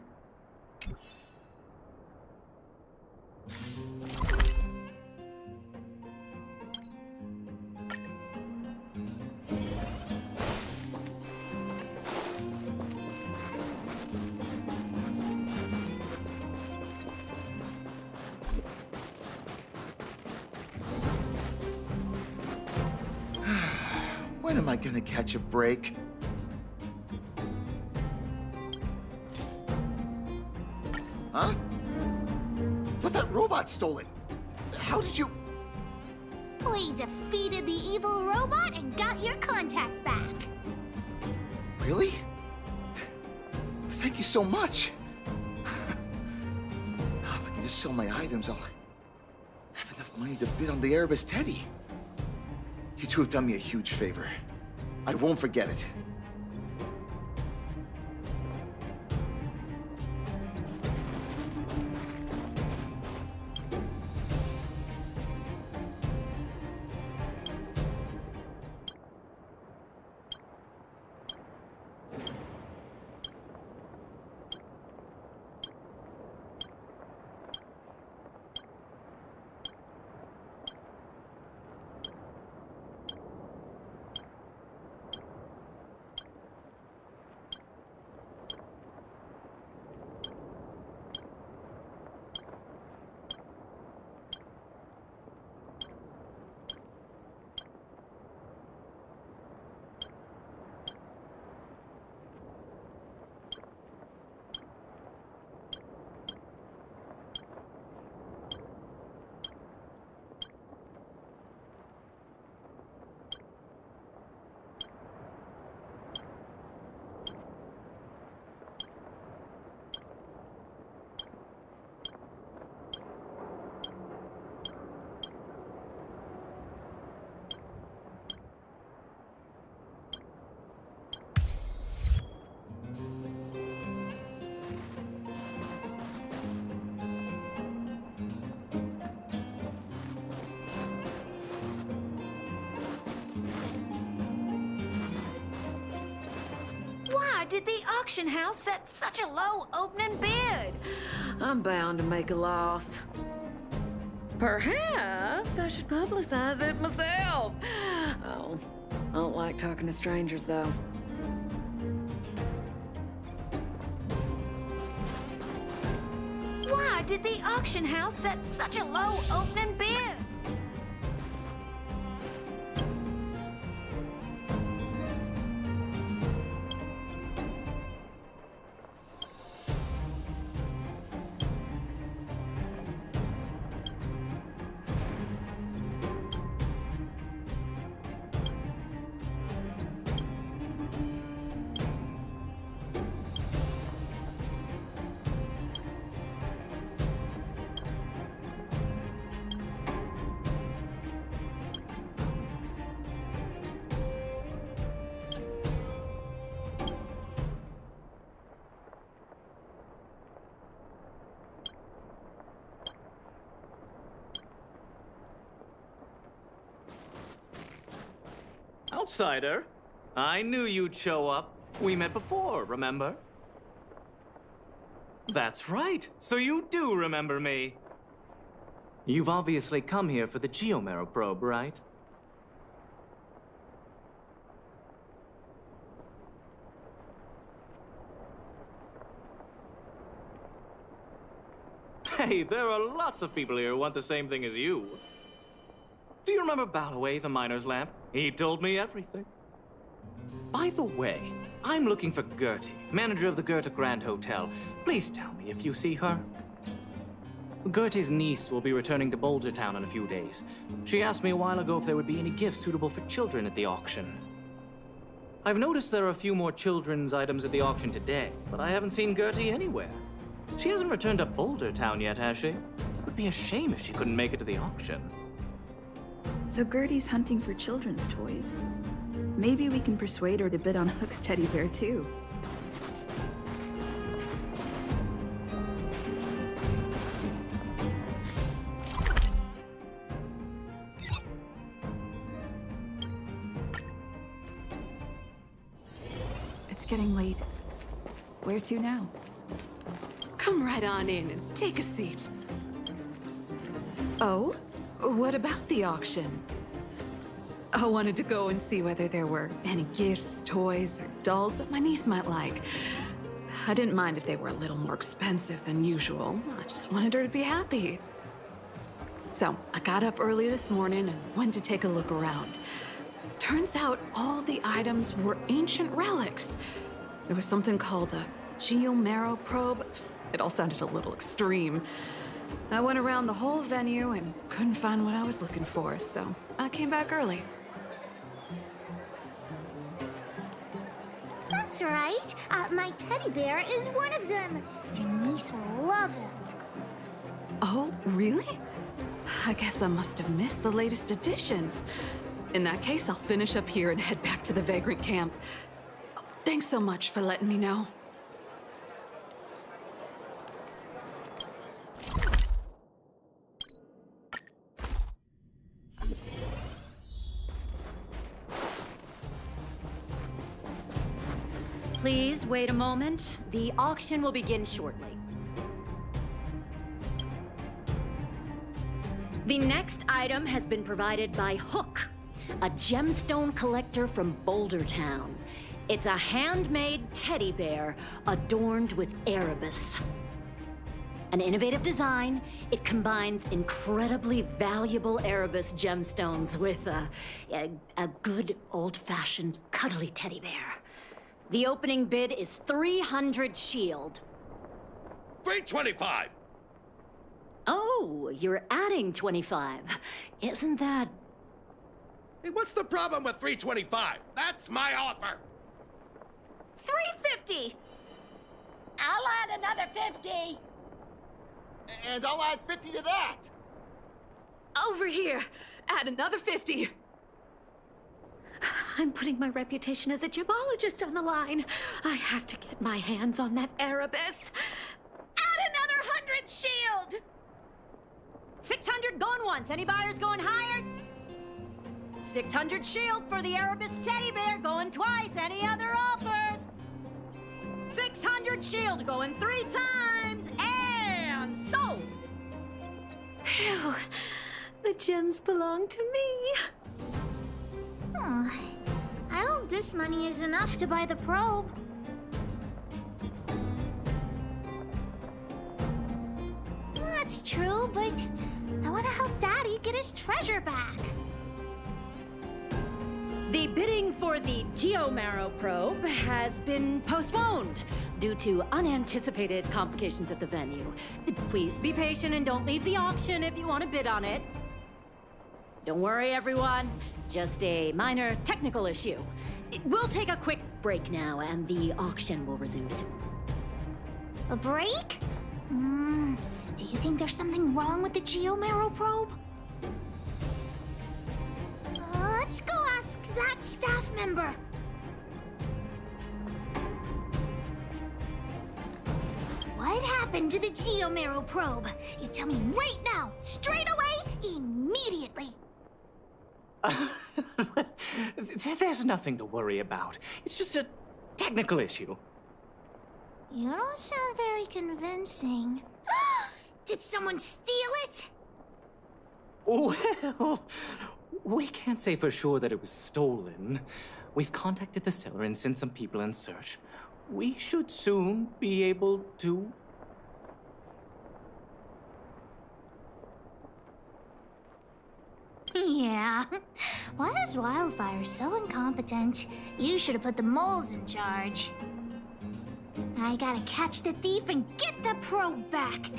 When am I gonna catch a break? Huh? But that robot stole it. How did you... We defeated the evil robot and got your contact back. Really? Thank you so much. Now, if I can just sell my items, I'll have enough money to bid on the Erebus Teddy. You two have done me a huge favor. I won't forget it. Why did the auction house set such a low opening bid? I'm bound to make a loss. Perhaps I should publicize it myself. Oh, I don't like talking to strangers, though. Why did the auction house set such a low opening bid? outsider. I knew you'd show up. We met before, remember? That's right. So you do remember me. You've obviously come here for the Geomero probe, right? Hey, there are lots of people here who want the same thing as you. Do you remember Balloway, the miner's lamp? He told me everything. By the way, I'm looking for Gertie, manager of the Goethe Grand Hotel. Please tell me if you see her. Gertie's niece will be returning to Boulder Town in a few days. She asked me a while ago if there would be any gifts suitable for children at the auction. I've noticed there are a few more children's items at the auction today, but I haven't seen Gertie anywhere. She hasn't returned to Boulder Town yet, has she? It would be a shame if she couldn't make it to the auction. So Gertie's hunting for children's toys. Maybe we can persuade her to bid on Hook's teddy bear, too. It's getting late. Where to now? Come right on in and take a seat. Oh, what about the auction? I wanted to go and see whether there were any gifts, toys, or dolls that my niece might like. I didn't mind if they were a little more expensive than usual. I just wanted her to be happy. So I got up early this morning and went to take a look around. Turns out all the items were ancient relics. There was something called a Geomero probe. It all sounded a little extreme. I went around the whole venue and couldn't find what I was looking for, so I came back early. That's right. My teddy bear is one of them. Your niece will love him. Oh, really? I guess I must have missed the latest editions. In that case, I'll finish up here and head back to the Vagrant camp. Thanks so much for letting me know. Please wait a moment. The auction will begin shortly. The next item has been provided by Hook, a gemstone collector from Boulder Town. It's a handmade teddy bear adorned with Erebus. An innovative design, it combines incredibly valuable Erebus gemstones with a good old-fashioned cuddly teddy bear. The opening bid is 300 shield. 325! Oh, you're adding 25. Isn't that... Hey, what's the problem with 325? That's my offer! 350! I'll add another 50. And I'll add 50 to that. Over here! Add another 50! I'm putting my reputation as a gemologist on the line. I have to get my hands on that Erebus. Add another 100 shield! 600 going once. Any buyers going higher? 600 shield for the Erebus teddy bear going twice. Any other offers? 600 shield going 3 times. And sold! Phew. The gems belong to me. Oh, I hope this money is enough to buy the probe. That's true, but I want to help Daddy get his treasure back. The bidding for the Geomero probe has been postponed due to unanticipated complications at the venue. Please be patient and don't leave the auction if you want to bid on it. Don't worry, everyone. Just a minor technical issue. We'll take a quick break now, and the auction will resume soon. A break? Do you think there's something wrong with the Geomero probe? Let's go ask that staff member. What happened to the Geomero probe? You tell me right now, straight away, immediately. There's nothing to worry about. It's just a technical issue. You don't sound very convincing. Did someone steal it? Well, we can't say for sure that it was stolen. We've contacted the seller and sent some people in search. We should soon be able to... Yeah. Why is Wildfire so incompetent? You should have put the moles in charge. I gotta catch the thief and get the probe back.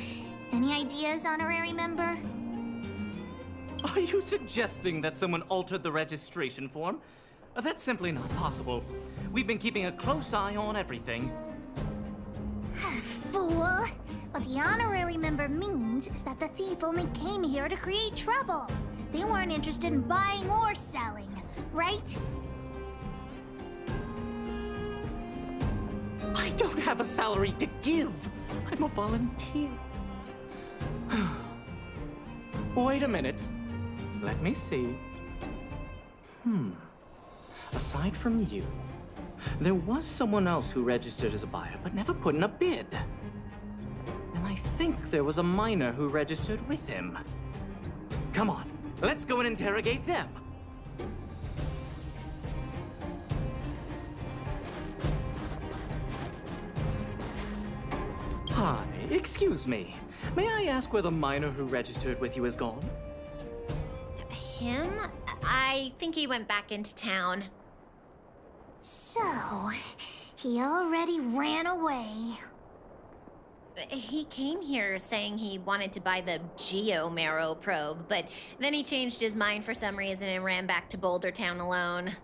Any ideas, honorary member? Are you suggesting that someone altered the registration form? That's simply not possible. We've been keeping a close eye on everything. Fool! What the honorary member means is that the thief only came here to create trouble. They weren't interested in buying or selling, right? I don't have a salary to give. I'm a volunteer. Wait a minute. Let me see. Aside from you, there was someone else who registered as a buyer but never put in a bid. And I think there was a miner who registered with him. Come on, let's go and interrogate them. Hi, excuse me. May I ask where the miner who registered with you is gone? Him? I think he went back into town. So, he already ran away. He came here saying he wanted to buy the Geo probe, but then he changed his mind for some reason and ran back to Boulder Town alone.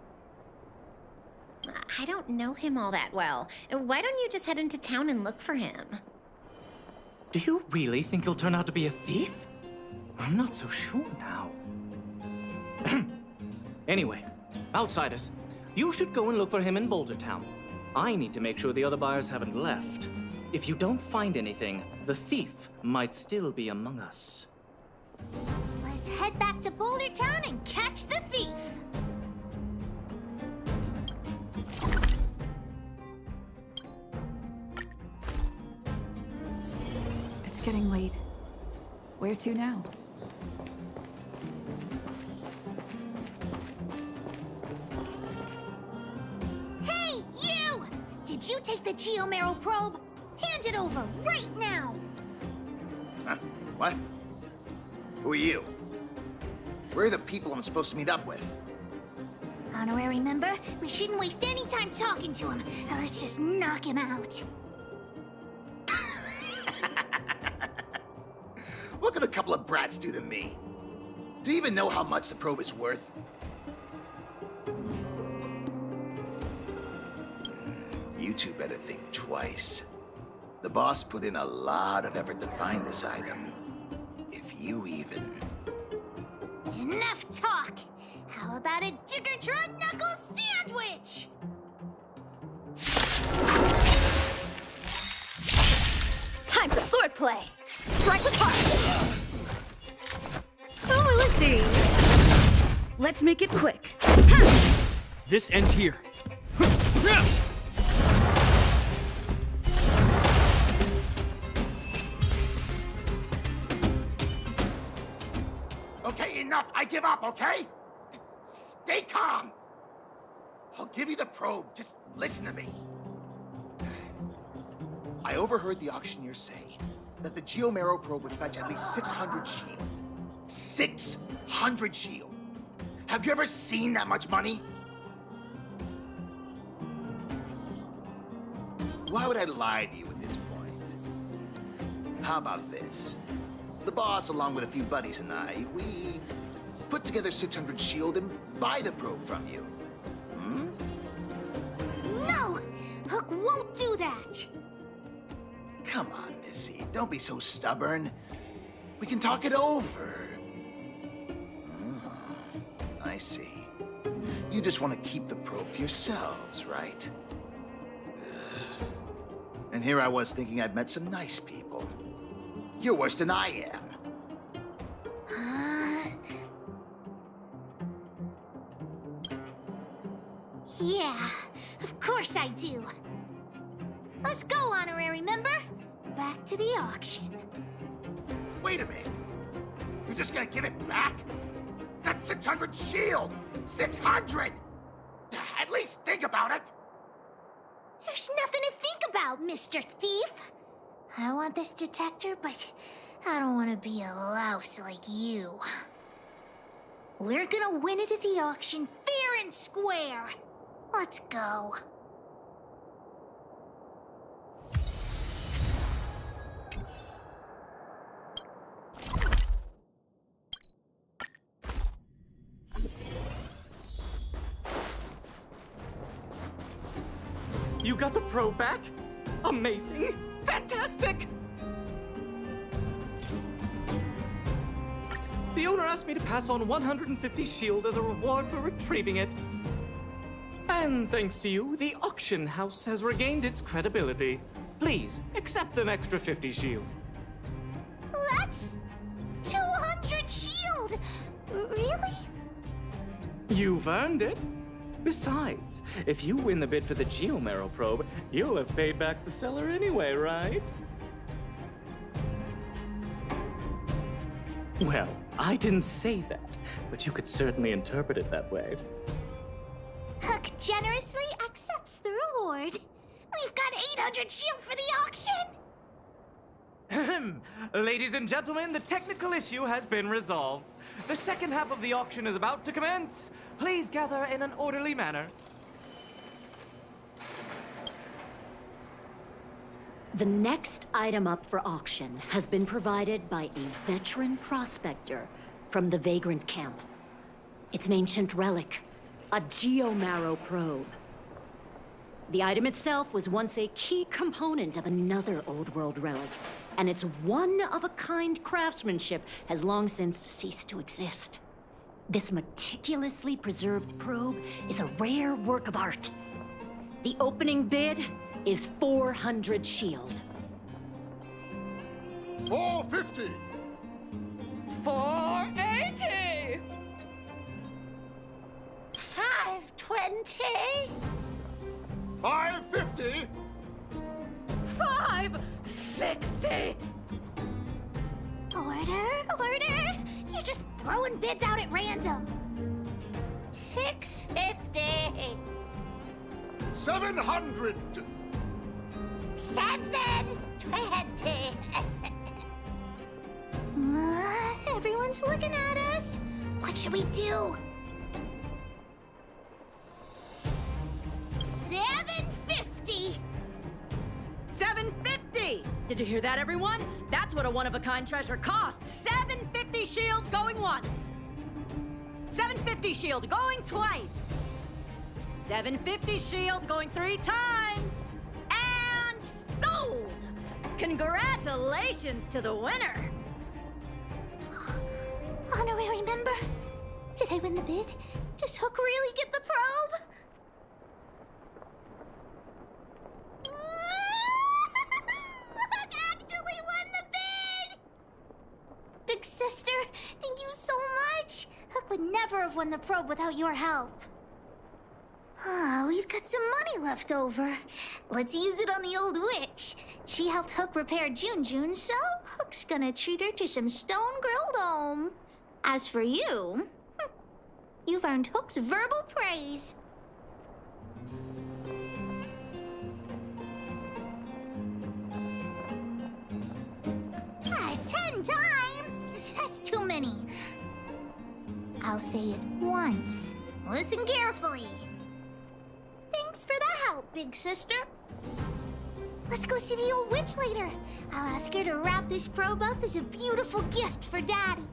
I don't know him all that well. Why don't you just head into town and look for him? Do you really think he'll turn out to be a thief? I'm not so sure now. Anyway, outsiders, you should go and look for him in Boulder Town. I need to make sure the other buyers haven't left. If you don't find anything, the thief might still be among us. Let's head back to Boulder Town and catch the thief! It's getting late. Where to now? Hey, you! Did you take the Geo probe? Hand it over right now! Huh? What? Who are you? Where are the people I'm supposed to meet up with? Honorary member, we shouldn't waste any time talking to him. Let's just knock him out. What could a couple of brats do to me? Do you even know how much the probe is worth? You two better think twice. The boss put in a lot of effort to find this item. If you even... Enough talk! How about a Diggertron Knuckle Sandwich? Time for swordplay! Strike with heart! Oh, let's see. Let's make it quick. This ends here. Okay, enough. I give up, okay? Stay calm. I'll give you the probe. Just listen to me. I overheard the auctioneer say that the Geo probe would fetch at least 600 shield. 600 shield. Have you ever seen that much money? Why would I lie to you at this point? How about this? The boss, along with a few buddies and I, we put together 600 shield and buy the probe from you. Hmm? No! Hook won't do that! Come on, Missy. Don't be so stubborn. We can talk it over. I see. You just want to keep the probe to yourselves, right? And here I was thinking I'd met some nice people. You're worse than I am. Yeah, of course I do. Let's go, honorary member. Back to the auction. Wait a minute. You're just gonna give it back? That's 600 shield! 600! At least think about it! There's nothing to think about, Mr. Thief. I want this detector, but I don't want to be a louse like you. We're gonna win it at the auction fair and square. Let's go. You got the probe back? Amazing! Fantastic! The owner asked me to pass on 150 shield as a reward for retrieving it. And thanks to you, the auction house has regained its credibility. Please, accept an extra 50 shield. That's 200 shield! Really? You've earned it. Besides, if you win the bid for the Geomarrow probe, you'll have paid back the seller anyway, right? Well, I didn't say that, but you could certainly interpret it that way. Hook generously accepts the reward. We've got 800 shield for the auction! Ladies and gentlemen, the technical issue has been resolved. The second half of the auction is about to commence. Please gather in an orderly manner. The next item up for auction has been provided by a veteran prospector from the Vagrant Camp. It's an ancient relic, a Geomarrow probe. The item itself was once a key component of another old world relic, and its one-of-a-kind craftsmanship has long since ceased to exist. This meticulously preserved probe is a rare work of art. The opening bid is 400 shield. 450! 480! 520? 550! 560! Order! You're just throwing bids out at random. 650? 700! 720? Everyone's looking at us. What should we do? 750! 750! Did you hear that, everyone? That's what a one-of-a-kind treasure costs. 750 shield going once. 750 shield going twice. 750 shield going 3 times. And sold! Congratulations to the winner! Honorary member, did I win the bid? Does Hook really get the probe? Hook actually won the bid! Big sister, thank you so much. Hook would never have won the probe without your help. Ah, we've got some money left over. Let's use it on the old witch. She helped Hook repair June, so Hook's gonna treat her to some stone-grilled home. As for you, you've earned Hook's verbal praise. Ah, 10 times? That's too many. I'll say it once. Listen carefully. Thanks for the help, big sister. Let's go see the old witch later. I'll ask her to wrap this probe up as a beautiful gift for Daddy.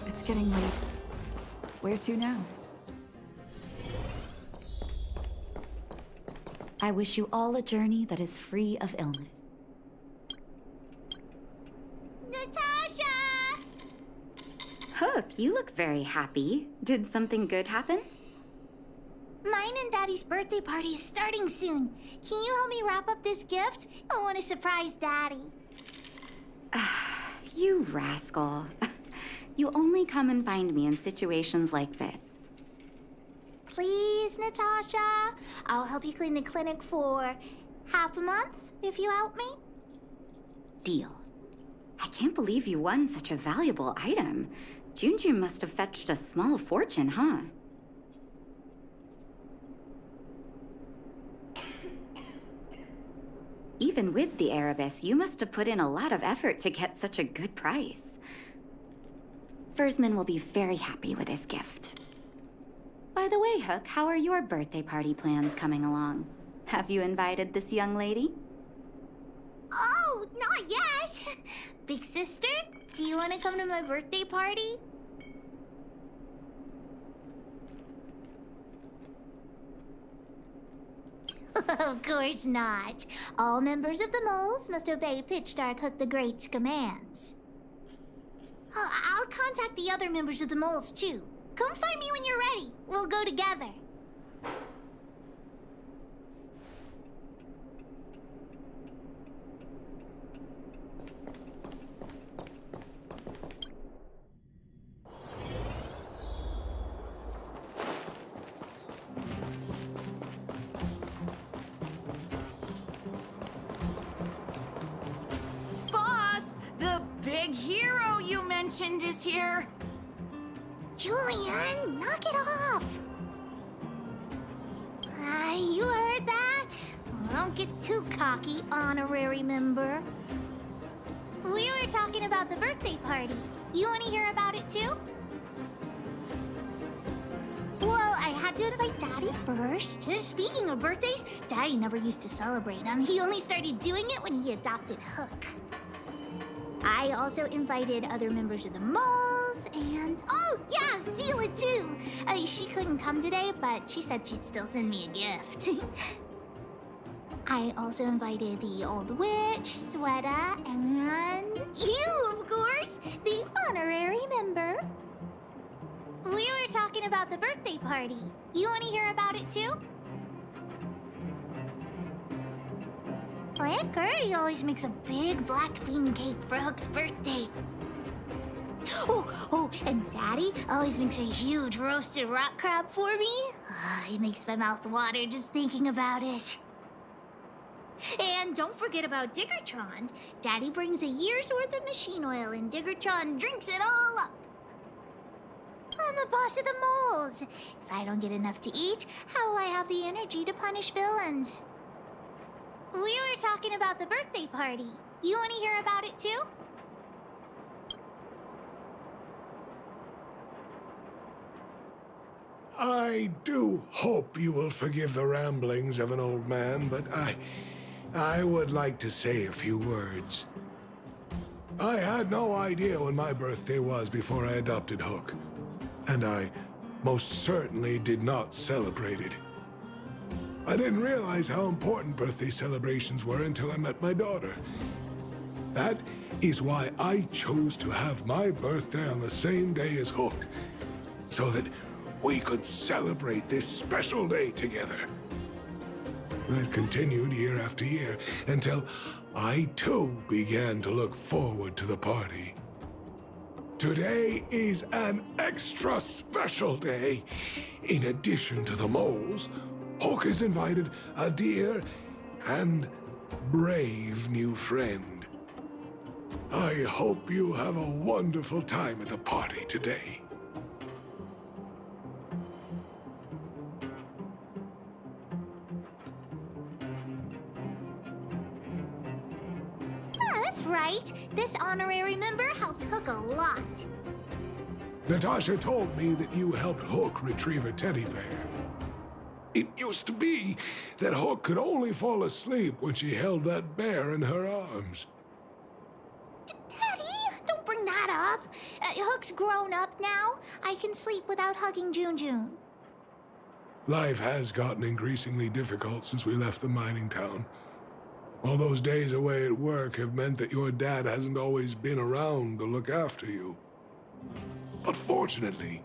It's getting late. Where to now? I wish you all a journey that is free of illness. Natasha! Hook, you look very happy. Did something good happen? Mine and Daddy's birthday party is starting soon. Can you help me wrap up this gift? I want to surprise Daddy. You rascal. You only come and find me in situations like this. Please, Natasha. I'll help you clean the clinic for half a month if you help me. Deal. I can't believe you won such a valuable item. Junjun must have fetched a small fortune, huh? Even with the Erebus, you must have put in a lot of effort to get such a good price. Fursman will be very happy with his gift. By the way, Hook, how are your birthday party plans coming along? Have you invited this young lady? Oh, not yet. Big sister, do you want to come to my birthday party? Of course not. All members of the moles must obey Pitchdark Hook the Great's commands. I'll contact the other members of the moles too. Come find me when you're ready. We'll go together. Boss, the big hero you mentioned is here. Julian, knock it off. You heard that? Don't get too cocky, honorary member. We were talking about the birthday party. You want to hear about it too? Well, I had to invite Daddy first. Speaking of birthdays, Daddy never used to celebrate them. He only started doing it when he adopted Hook. I also invited other members of the moles and... Oh, yeah, Zila too! She couldn't come today, but she said she'd still send me a gift. I also invited the old witch, Sweta, and... you, of course, the honorary member. We were talking about the birthday party. You want to hear about it too? Aunt Gertie always makes a big black bean cake for Hook's birthday. Oh, and Daddy always makes a huge roasted rock crab for me. It makes my mouth water just thinking about it. And don't forget about Diggertron. Daddy brings a year's worth of machine oil and Diggertron drinks it all up. I'm the boss of the moles. If I don't get enough to eat, how will I have the energy to punish villains? We were talking about the birthday party. You want to hear about it too? I do hope you will forgive the ramblings of an old man, but I would like to say a few words. I had no idea when my birthday was before I adopted Hook, and I most certainly did not celebrate it. I didn't realize how important birthday celebrations were until I met my daughter. That is why I chose to have my birthday on the same day as Hook, so that we could celebrate this special day together. That continued year after year until I too began to look forward to the party. Today is an extra special day. In addition to the moles, Hook has invited a dear and brave new friend. I hope you have a wonderful time at the party today. That's right. This honorary member helped Hook a lot. Natasha told me that you helped Hook retrieve a teddy bear. It used to be that Hook could only fall asleep when she held that bear in her arms. Daddy, don't bring that up. Hook's grown up now. I can sleep without hugging Junjun. Life has gotten increasingly difficult since we left the mining town. All those days away at work have meant that your dad hasn't always been around to look after you. But fortunately,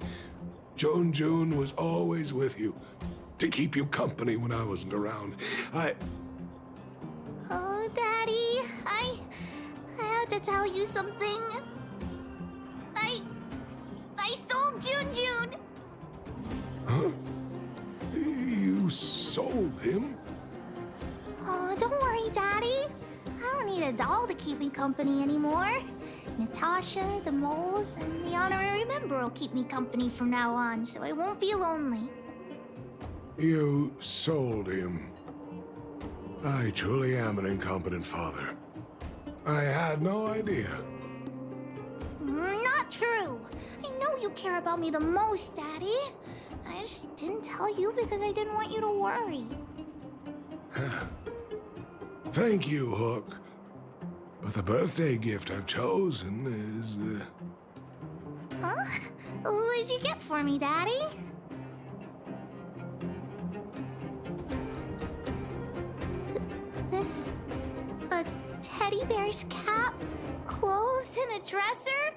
Junjun was always with you, to keep you company when I wasn't around. Oh, Daddy, I have to tell you something. I sold Jun. Huh? You sold him? Oh, don't worry, Daddy. I don't need a doll to keep me company anymore. Natasha, the moles, and the honorary member will keep me company from now on, so I won't be lonely. You sold him. I truly am an incompetent father. I had no idea. Not true. I know you care about me the most, Daddy. I just didn't tell you because I didn't want you to worry. Thank you, Hook. But the birthday gift I've chosen is, Huh? What did you get for me, Daddy? This... a teddy bear's cap, clothes, and a dresser?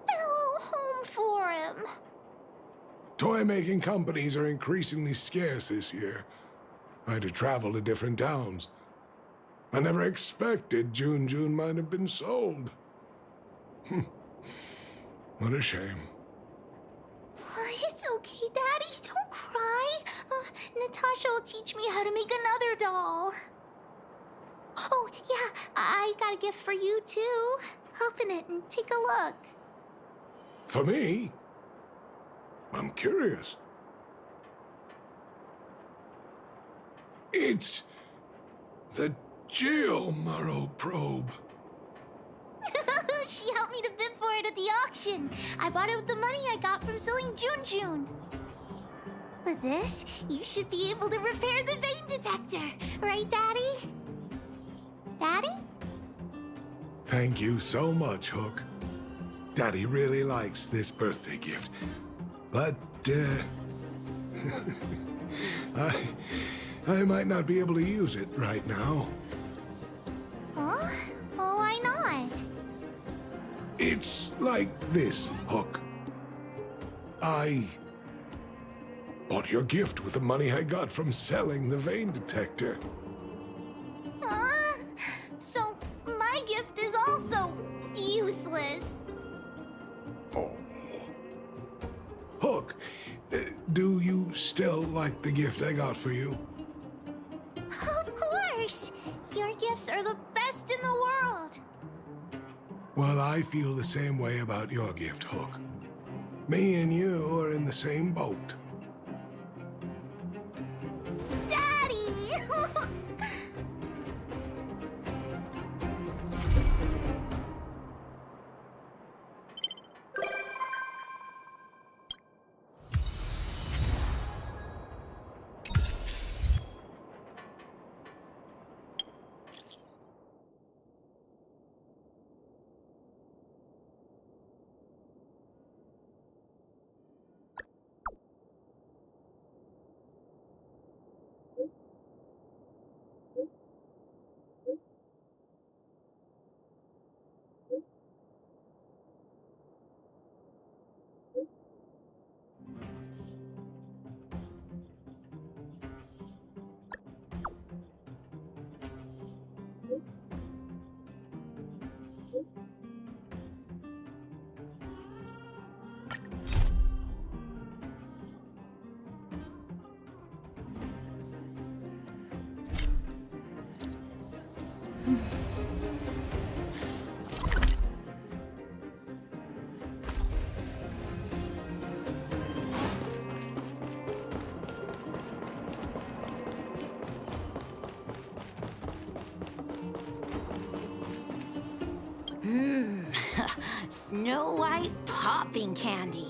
And a little home for him. toy-making companies are increasingly scarce this year. I had to travel to different towns. I never expected Jun might have been sold. What a shame. It's okay, Daddy. Don't cry. Natasha will teach me how to make another doll. Oh, yeah, I got a gift for you, too. Open it and take a look. For me? I'm curious. It's the geomaro probe. She helped me to bid for it at the auction. I bought it with the money I got from selling Jun. With this, you should be able to repair the vein detector. Right, Daddy? Daddy? Thank you so much, Hook. Daddy really likes this birthday gift. But, I might not be able to use it right now. Huh? Well, why not? It's like this, Hook. I bought your gift with the money I got from selling the vein detector. So my gift is also useless. Oh. Hook, do you still like the gift I got for you? Of course! Your gifts are the best in the world. Well, I feel the same way about your gift, Hook. Me and you are in the same boat. Daddy! Snow White popping candy.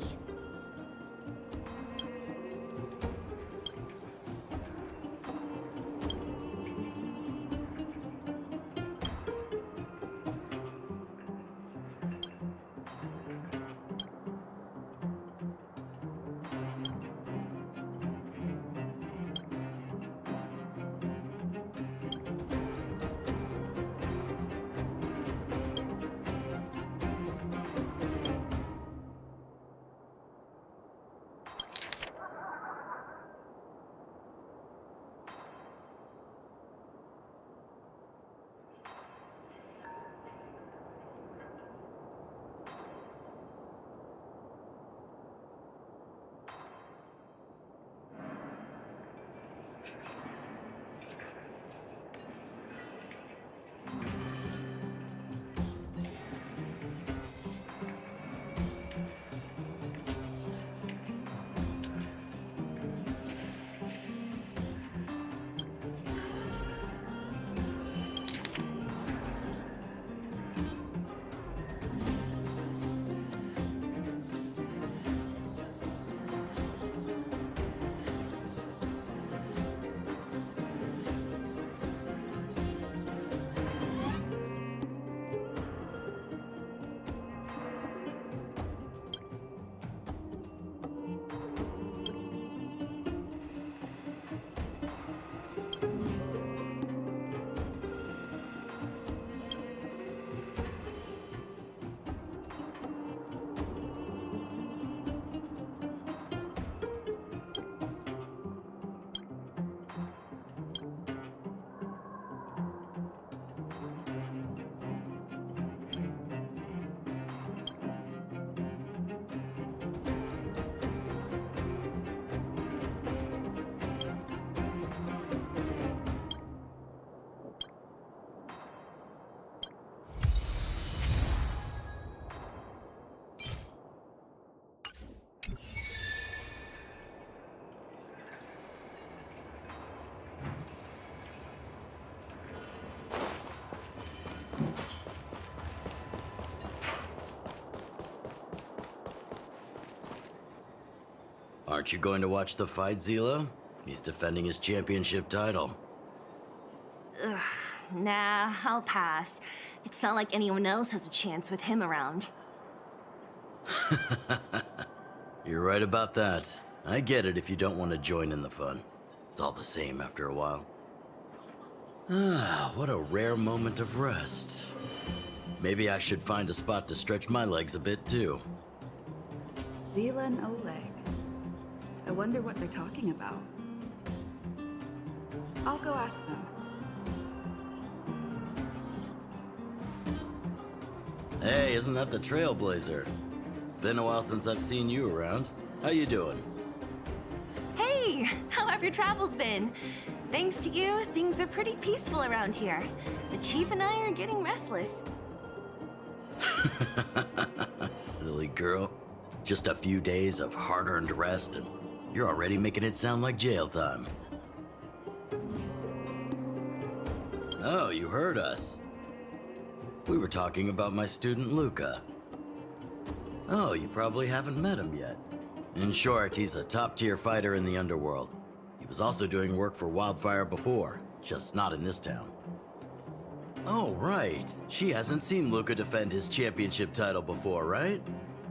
Aren't you going to watch the fight, Zila? He's defending his championship title. Ugh, nah, I'll pass. It's not like anyone else has a chance with him around. You're right about that. I get it if you don't want to join in the fun. It's all the same after a while. Ah, what a rare moment of rest. Maybe I should find a spot to stretch my legs a bit too. Zila and Oleg. I wonder what they're talking about. I'll go ask them. Hey, isn't that the Trailblazer? It's been a while since I've seen you around. How you doing? Hey, how have your travels been? Thanks to you, things are pretty peaceful around here. The Chief and I are getting restless. Silly girl. Just a few days of hard-earned rest and you're already making it sound like jail time. Oh, you heard us. We were talking about my student Luca. Oh, you probably haven't met him yet. In short, he's a top-tier fighter in the underworld. He was also doing work for Wildfire before, just not in this town. Oh, right. She hasn't seen Luca defend his championship title before, right?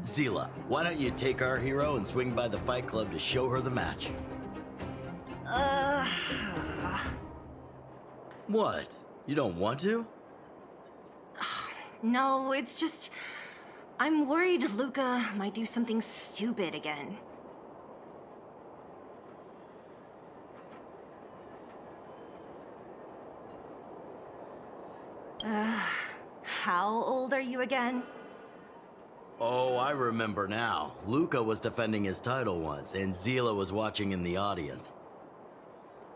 Zila, why don't you take our hero and swing by the Fight Club to show her the match? What? You don't want to? No, it's just... I'm worried Luca might do something stupid again. How old are you again? Oh, I remember now. Luca was defending his title once, and Zila was watching in the audience.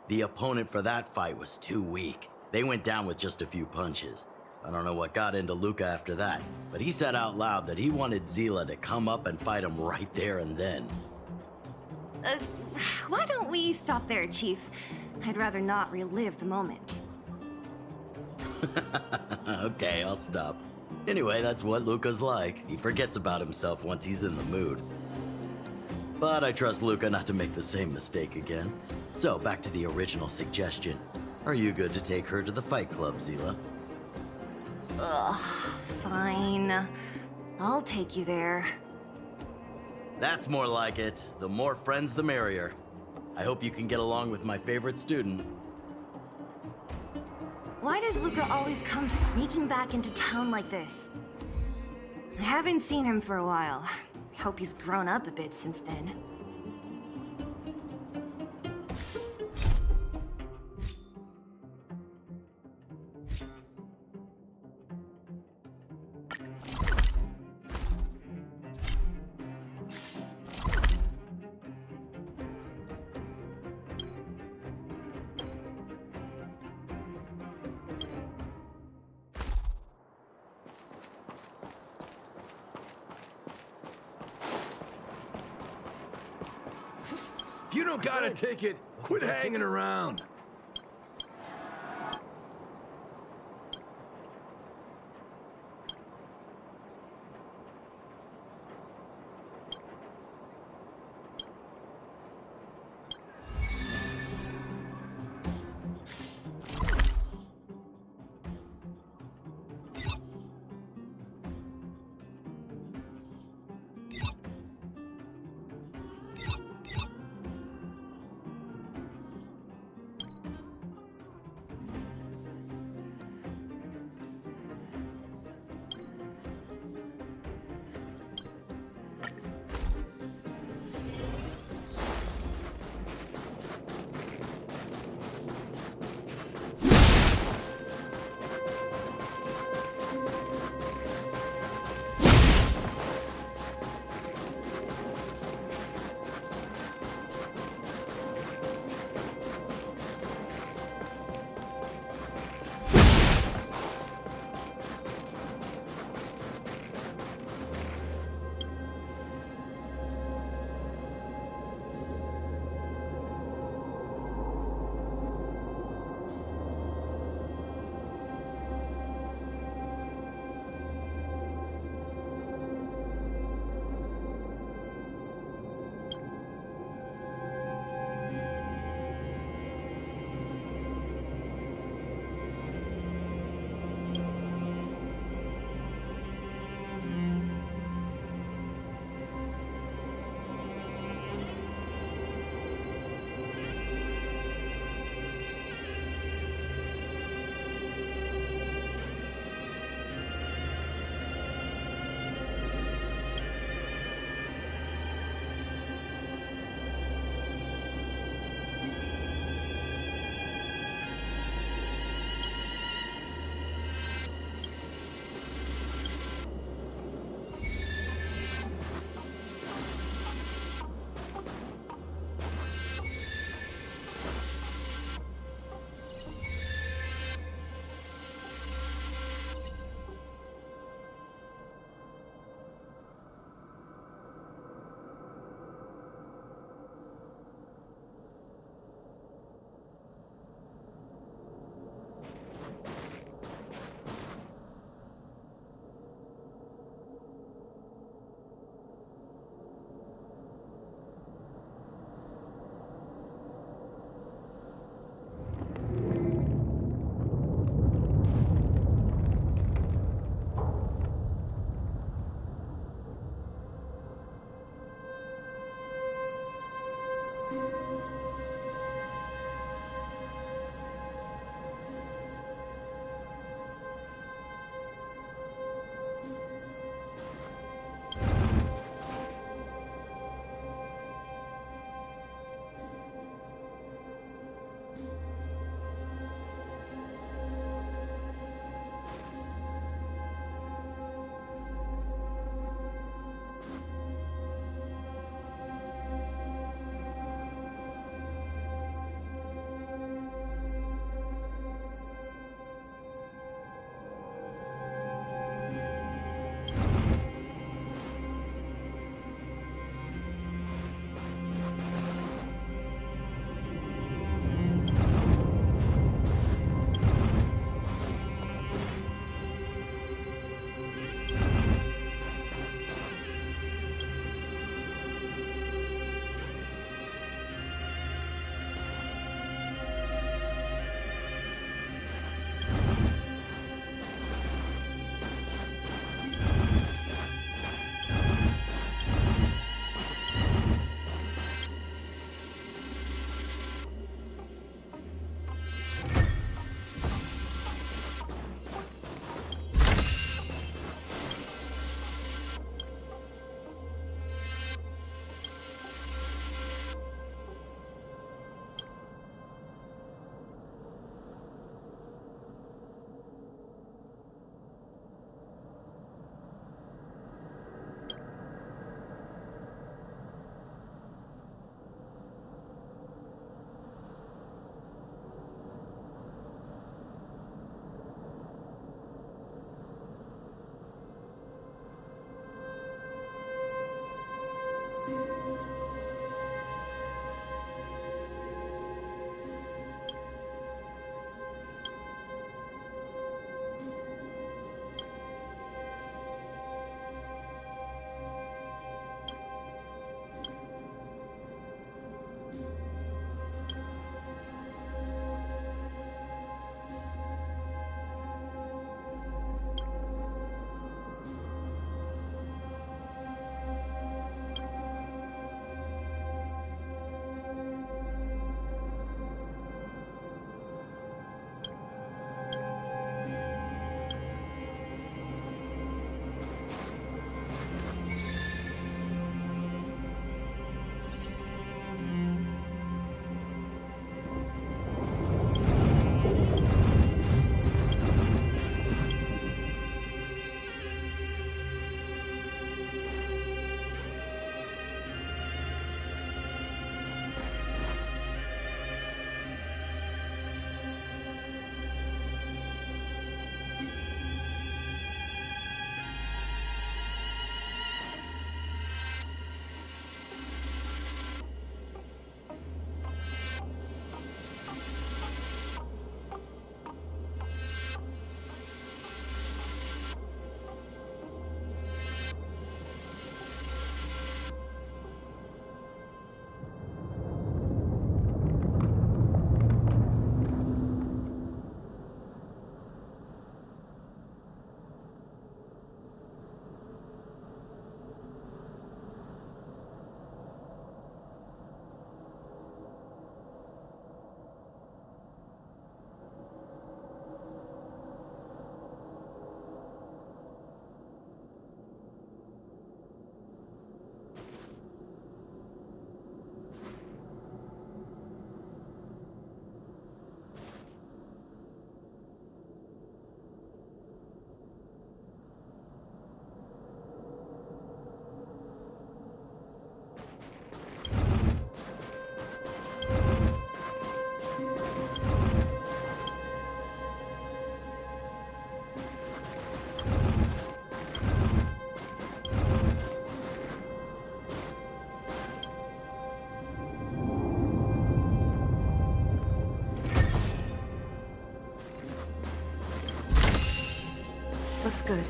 The opponent for that fight was too weak. They went down with just a few punches. I don't know what got into Luca after that, but he said out loud that he wanted Zila to come up and fight him right there and then. Why don't we stop there, Chief? I'd rather not relive the moment. Okay, I'll stop. Anyway, that's what Luca's like. He forgets about himself once he's in the mood. But I trust Luca not to make the same mistake again. So, back to the original suggestion. Are you good to take her to the Fight Club, Zila? Ugh, fine. I'll take you there. That's more like it. The more friends, the merrier. I hope you can get along with my favorite student. Why does Luca always come sneaking back into town like this? I haven't seen him for a while. I hope he's grown up a bit since then. If you don't got a ticket, quit hanging around. Good.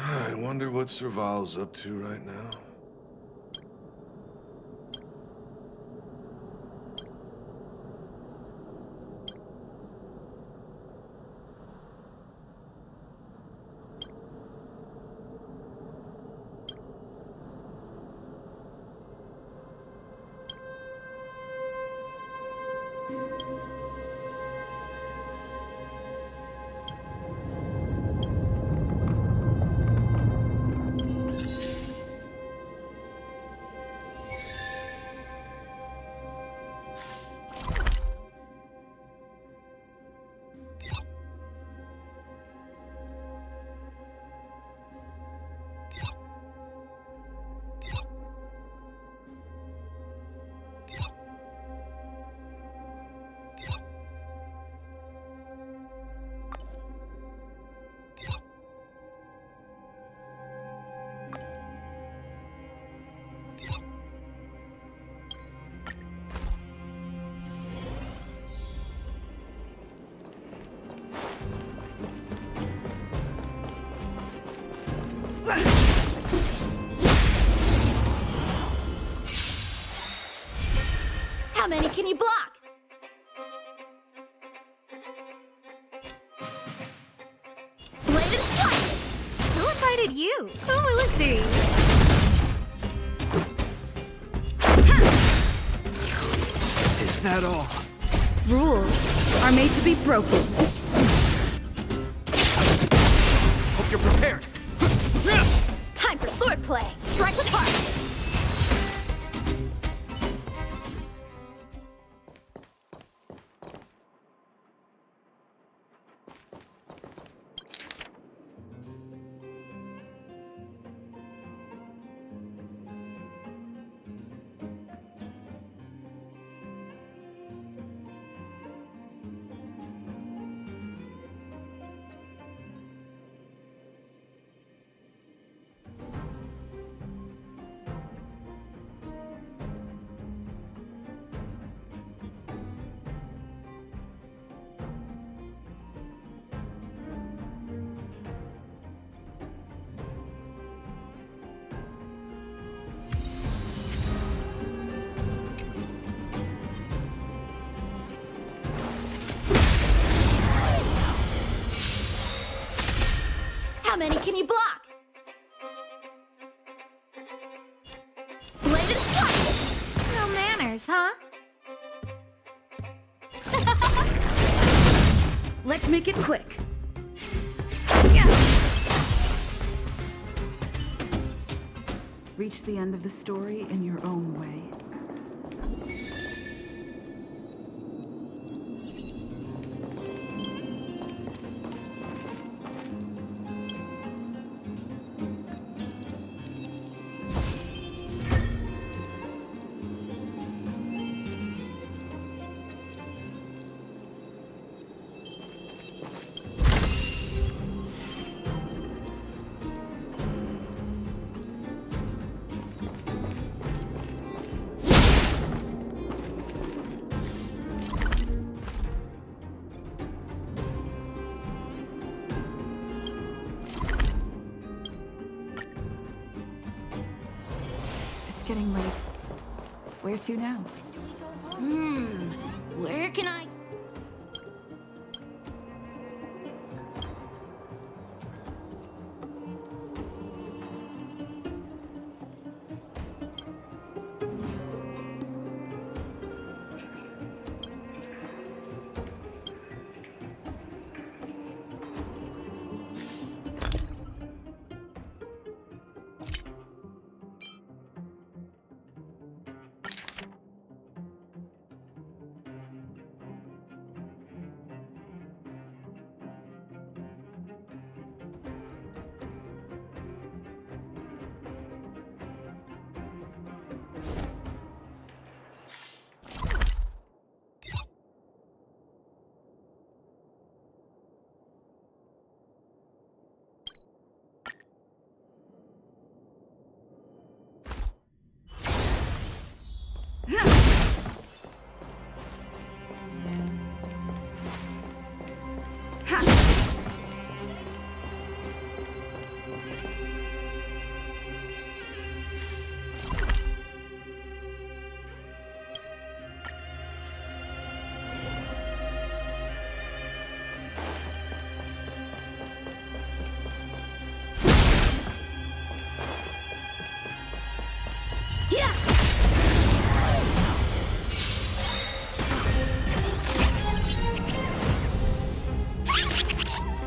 I wonder what Serval's up to right now. How many can you block? Blade and strike! Who invited you? Who will it be? Is that all? Rules are made to be broken. Hope you're prepared. Time for swordplay. Strike with heart. How many can you block? Blade and strike! No manners, huh? Let's make it quick. Reach the end of the story in your own way. getting late. Where to now? Where can I...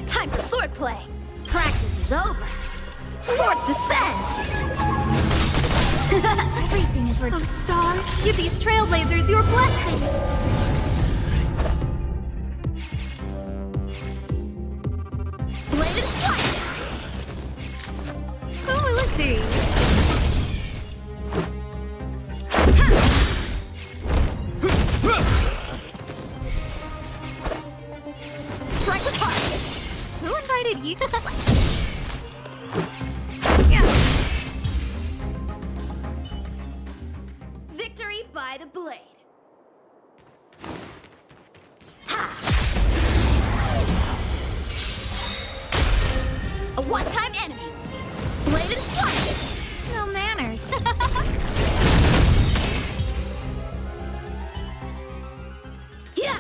Time for swordplay. Practice is over. Swords descend! Everything is working. Oh, stars, give these trailblazers your blessing! Bladed flight! Oh, let's see. Strike with heart! Who invited you? Victory by the blade. A one-time enemy. Bladed flight! No manners. Yeah!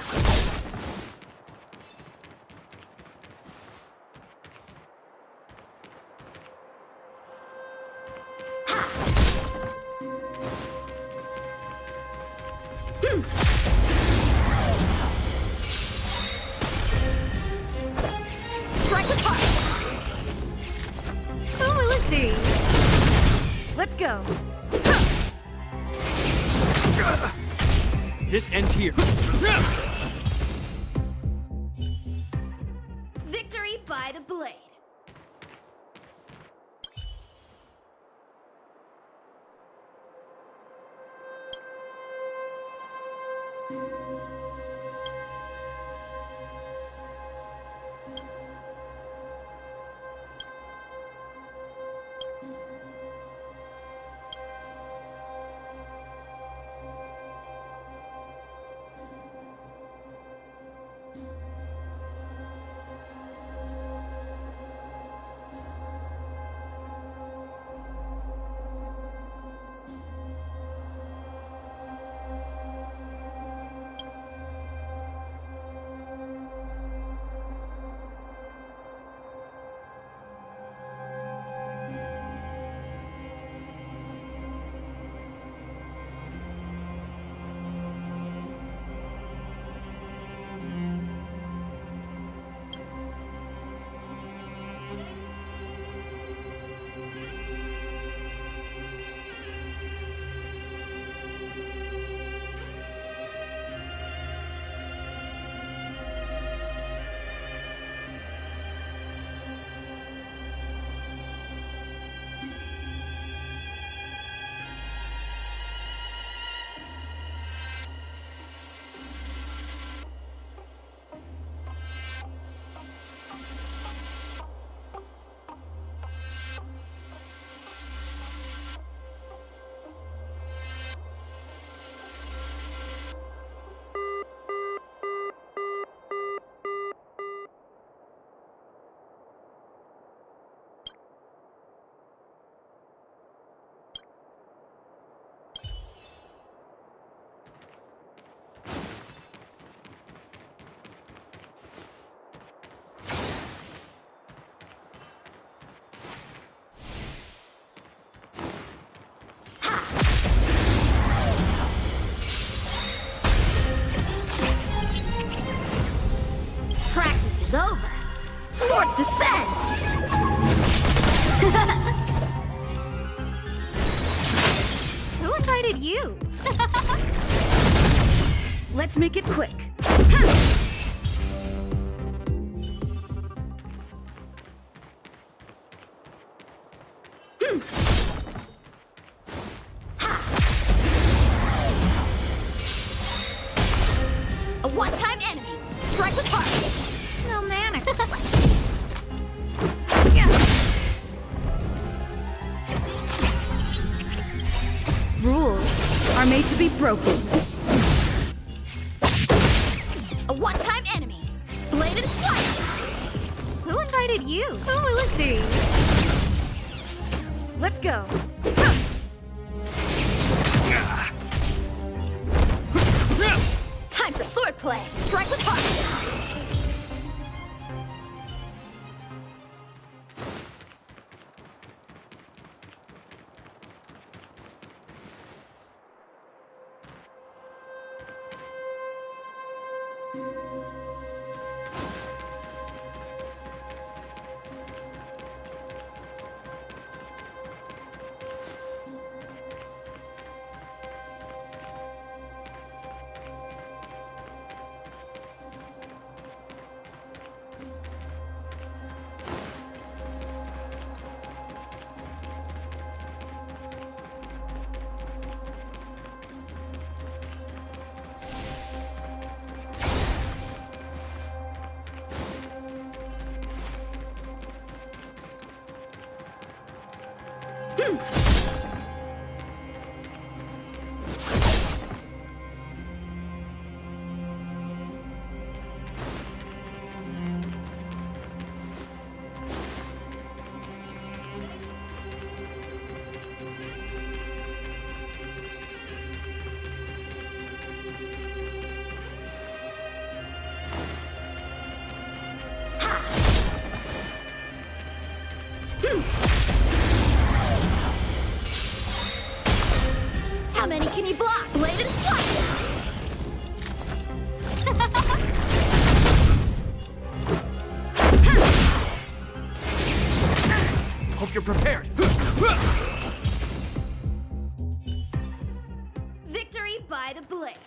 Strike with heart! Oh, let's see. Let's go. This ends here. Victory by the blade. Let's make it quick. A one-time enemy. Strike with heart. No manner. Rules are made to be broken. A one-time enemy. Bladed flight. Who invited you? Who will it be? Let's go. Time for swordplay. Strike with heart. How many can you block? Bladed flight. Hope you're prepared. Victory by the blade.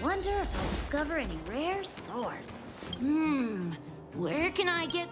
Wonder if I'll discover any rare swords. Where can I get...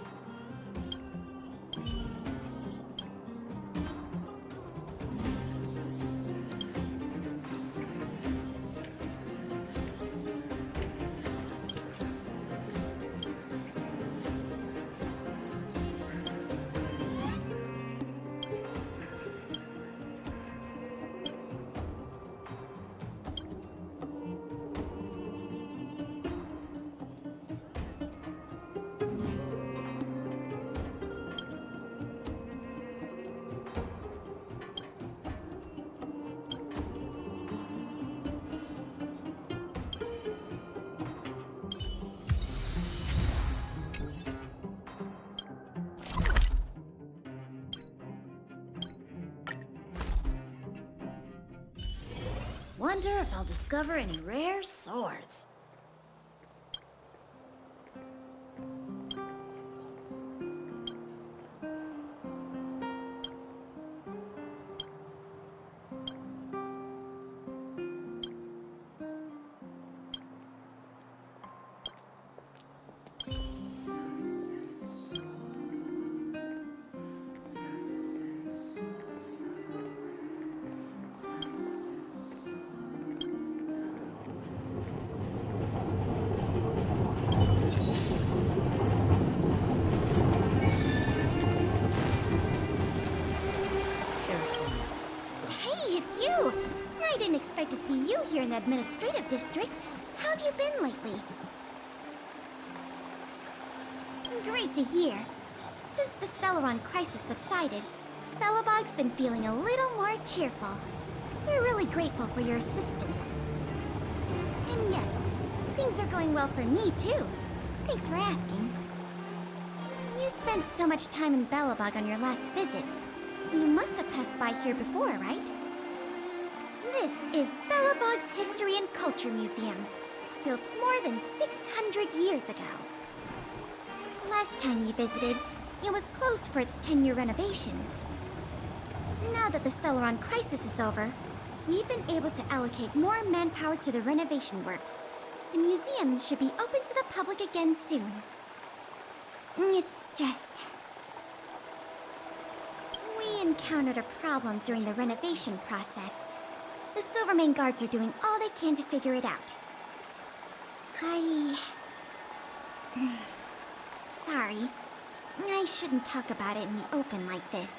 Wonder if I'll discover any rare swords. I didn't expect to see you here in the administrative district. How have you been lately? Great to hear. Since the Stellaron crisis subsided, Belobog's been feeling a little more cheerful. We're really grateful for your assistance. And yes, things are going well for me too. Thanks for asking. You spent so much time in Belobog on your last visit. You must have passed by here before, right? This is Belobog's History and Culture Museum, built more than 600 years ago. Last time you visited, it was closed for its 10-year renovation. Now that the Stellaron crisis is over, we've been able to allocate more manpower to the renovation works. The museum should be open to the public again soon. It's just... we encountered a problem during the renovation process. The Silvermane guards are doing all they can to figure it out. Sorry. I shouldn't talk about it in the open like this.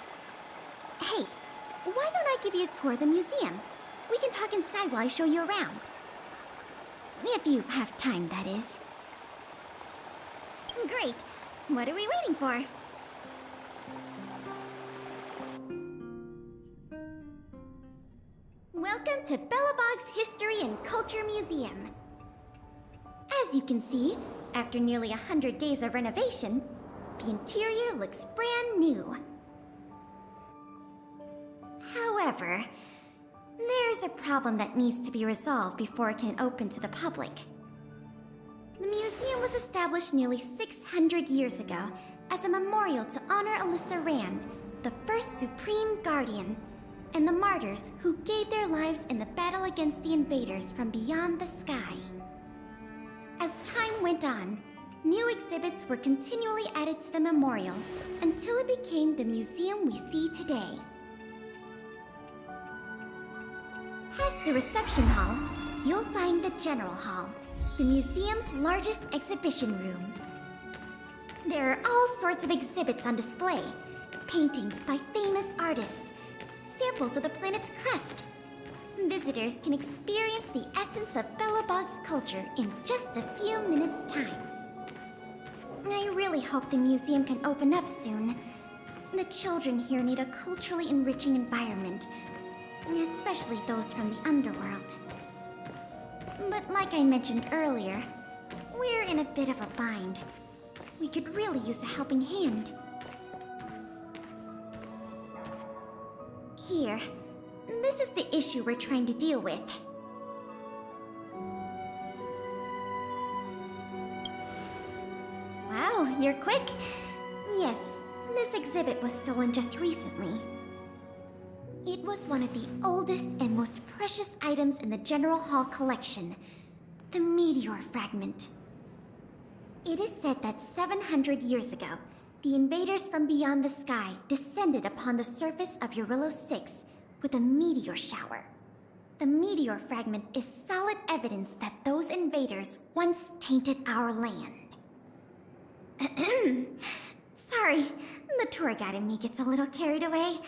Hey, why don't I give you a tour of the museum? We can talk inside while I show you around. If you have time, that is. Great. What are we waiting for? Welcome to Bellabog's History and Culture Museum. As you can see, after nearly 100 days of renovation, the interior looks brand new. However, there's a problem that needs to be resolved before it can open to the public. The museum was established nearly 600 years ago as a memorial to honor Alyssa Rand, the first Supreme Guardian, and the martyrs who gave their lives in the battle against the invaders from beyond the sky. As time went on, new exhibits were continually added to the memorial until it became the museum we see today. Past the reception hall, you'll find the General Hall, the museum's largest exhibition room. There are all sorts of exhibits on display, paintings by famous artists, samples of the planet's crust. Visitors can experience the essence of Bellabog's culture in just a few minutes' time. I really hope the museum can open up soon. The children here need a culturally enriching environment, especially those from the underworld. But like I mentioned earlier, we're in a bit of a bind. We could really use a helping hand. Here, this is the issue we're trying to deal with. Wow, you're quick. Yes, this exhibit was stolen just recently. It was one of the oldest and most precious items in the General Hall collection, the meteor fragment. It is said that 700 years ago, the invaders from beyond the sky descended upon the surface of Eurillo 6 with a meteor shower. The meteor fragment is solid evidence that those invaders once tainted our land. Sorry, the tour guide in me gets a little carried away.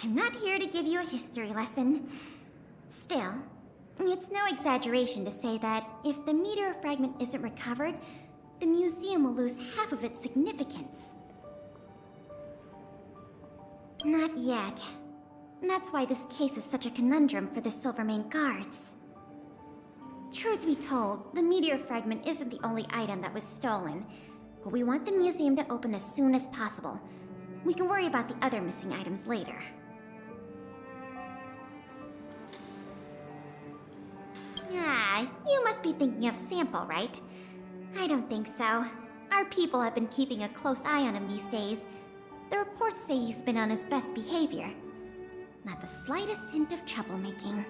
I'm not here to give you a history lesson. Still, it's no exaggeration to say that if the meteor fragment isn't recovered, the museum will lose half of its significance. Not yet. That's why this case is such a conundrum for the Silvermane guards. Truth be told, the meteor fragment isn't the only item that was stolen, but we want the museum to open as soon as possible. We can worry about the other missing items later. Ah, you must be thinking of Sample, right? I don't think so. Our people have been keeping a close eye on him these days. The reports say he's been on his best behavior. Not the slightest hint of troublemaking.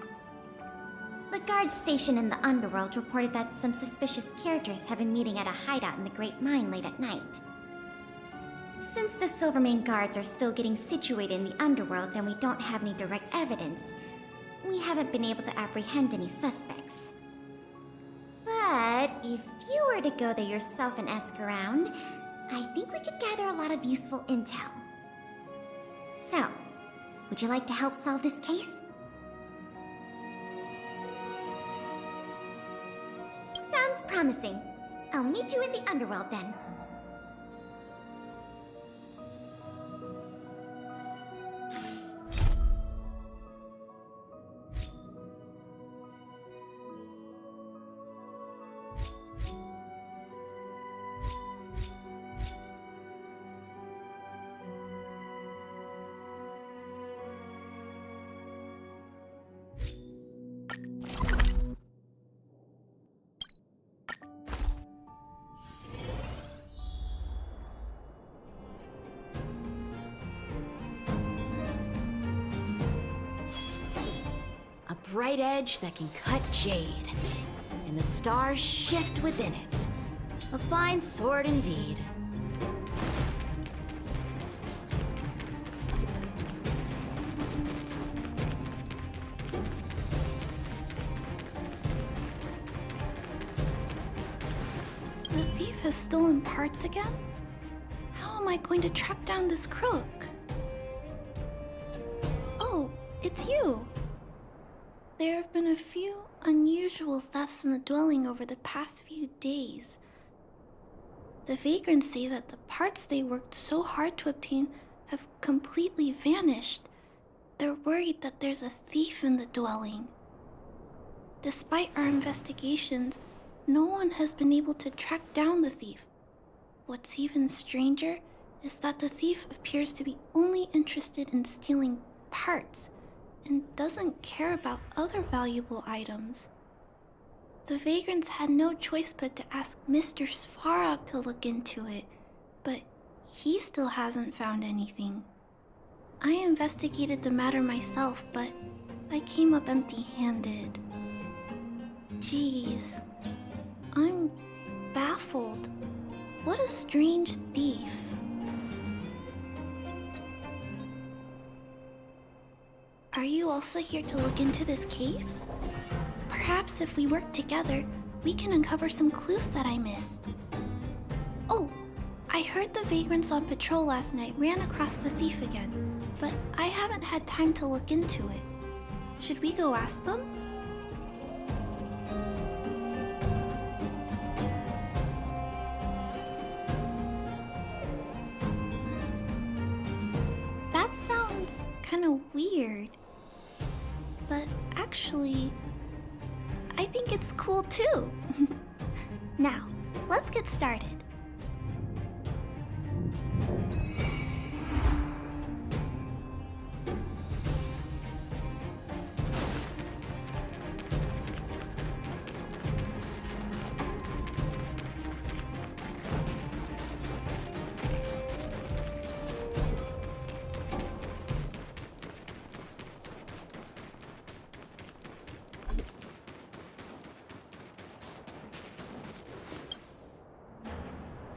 The guards stationed in the underworld reported that some suspicious characters have been meeting at a hideout in the Great Mine late at night. Since the Silvermane guards are still getting situated in the underworld and we don't have any direct evidence, we haven't been able to apprehend any suspects. But if you were to go there yourself and ask around, I think we could gather a lot of useful intel. So, would you like to help solve this case? Sounds promising. I'll meet you in the underworld then. Bright edge that can cut jade, and the stars shift within it. A fine sword indeed. The thief has stolen parts again? How am I going to track down this crook? Oh, it's you! There have been a few unusual thefts in the dwelling over the past few days. The vagrants say that the parts they worked so hard to obtain have completely vanished. They're worried that there's a thief in the dwelling. Despite our investigations, no one has been able to track down the thief. What's even stranger is that the thief appears to be only interested in stealing parts and doesn't care about other valuable items. The vagrants had no choice but to ask Mr. Svarog to look into it, but he still hasn't found anything. I investigated the matter myself, but I came up empty-handed. Jeez, I'm baffled. What a strange thief. Are you also here to look into this case? Perhaps if we work together, we can uncover some clues that I missed. Oh, I heard the vagrants on patrol last night ran across the thief again, but I haven't had time to look into it. Should we go ask them? That sounds kind of weird. But actually, I think it's cool too. Now, let's get started.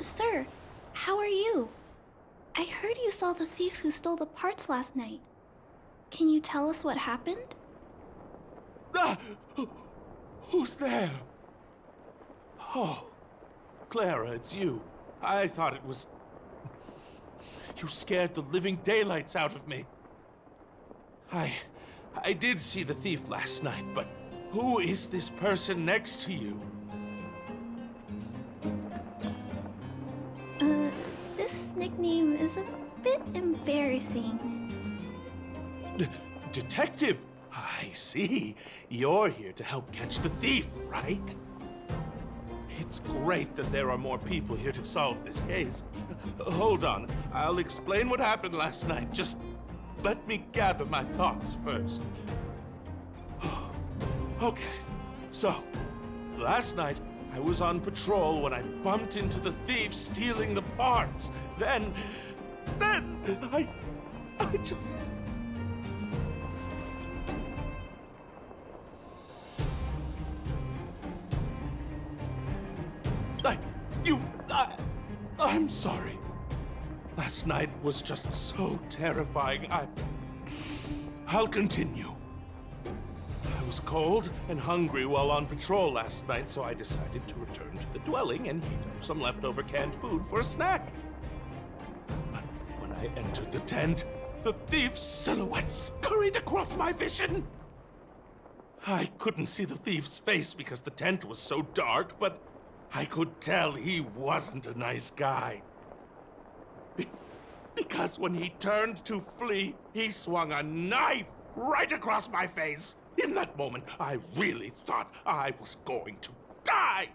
Sir, how are you? I heard you saw the thief who stole the parts last night. Can you tell us what happened? Ah! Who's there? Oh, Clara, it's you. I thought it was... You scared the living daylights out of me. I did see the thief last night, but who is this person next to you? This nickname is a bit embarrassing. Detective? I see. You're here to help catch the thief, right? It's great that there are more people here to solve this case. Hold on. I'll explain what happened last night. Just let me gather my thoughts first. Okay. So, last night, I was on patrol when I bumped into the thief stealing the parts. Then I just... I'm sorry. Last night was just so terrifying. I'll continue. I was cold and hungry while on patrol last night, so I decided to return to the dwelling and heat up some leftover canned food for a snack. But when I entered the tent, the thief's silhouette scurried across my vision. I couldn't see the thief's face because the tent was so dark, but I could tell he wasn't a nice guy. Because when he turned to flee, he swung a knife right across my face. In that moment, I really thought I was going to die.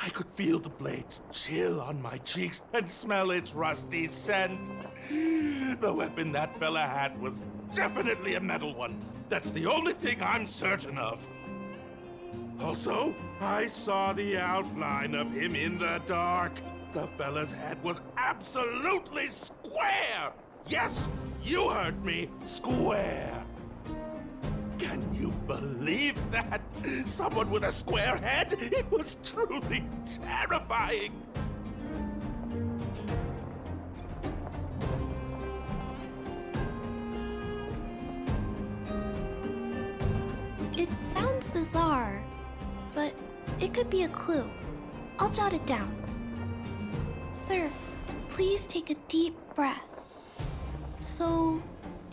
I could feel the blades chill on my cheeks and smell its rusty scent. The weapon that fella had was definitely a metal one. That's the only thing I'm certain of. Also, I saw the outline of him in the dark. The fella's head was absolutely square! Yes, you heard me, square! Can you believe that? Someone with a square head? It was truly terrifying! It sounds bizarre, but it could be a clue. I'll jot it down. Sir, please take a deep breath. So,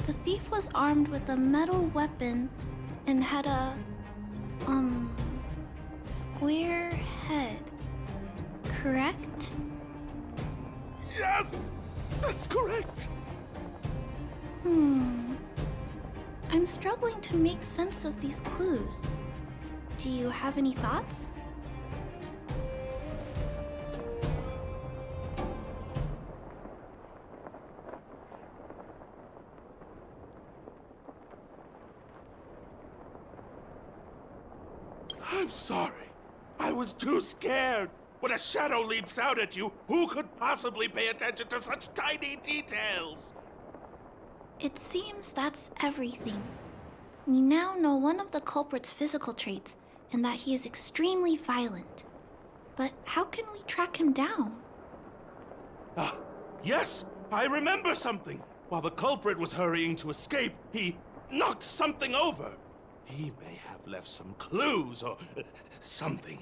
the thief was armed with a metal weapon and had a, square head. correct? Yes! That's correct! I'm struggling to make sense of these clues. Do you have any thoughts? I'm sorry. I was too scared. When a shadow leaps out at you, who could possibly pay attention to such tiny details? It seems that's everything. We now know one of the culprit's physical traits, and that he is extremely violent. But how can we track him down? Ah, yes, I remember something. While the culprit was hurrying to escape, he knocked something over. He may have left some clues or something.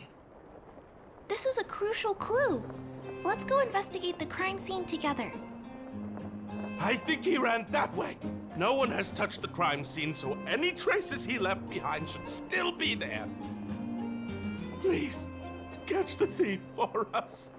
This is a crucial clue. Let's go investigate the crime scene together. I think he ran that way. No one has touched the crime scene, so any traces he left behind should still be there. Please, catch the thief for us.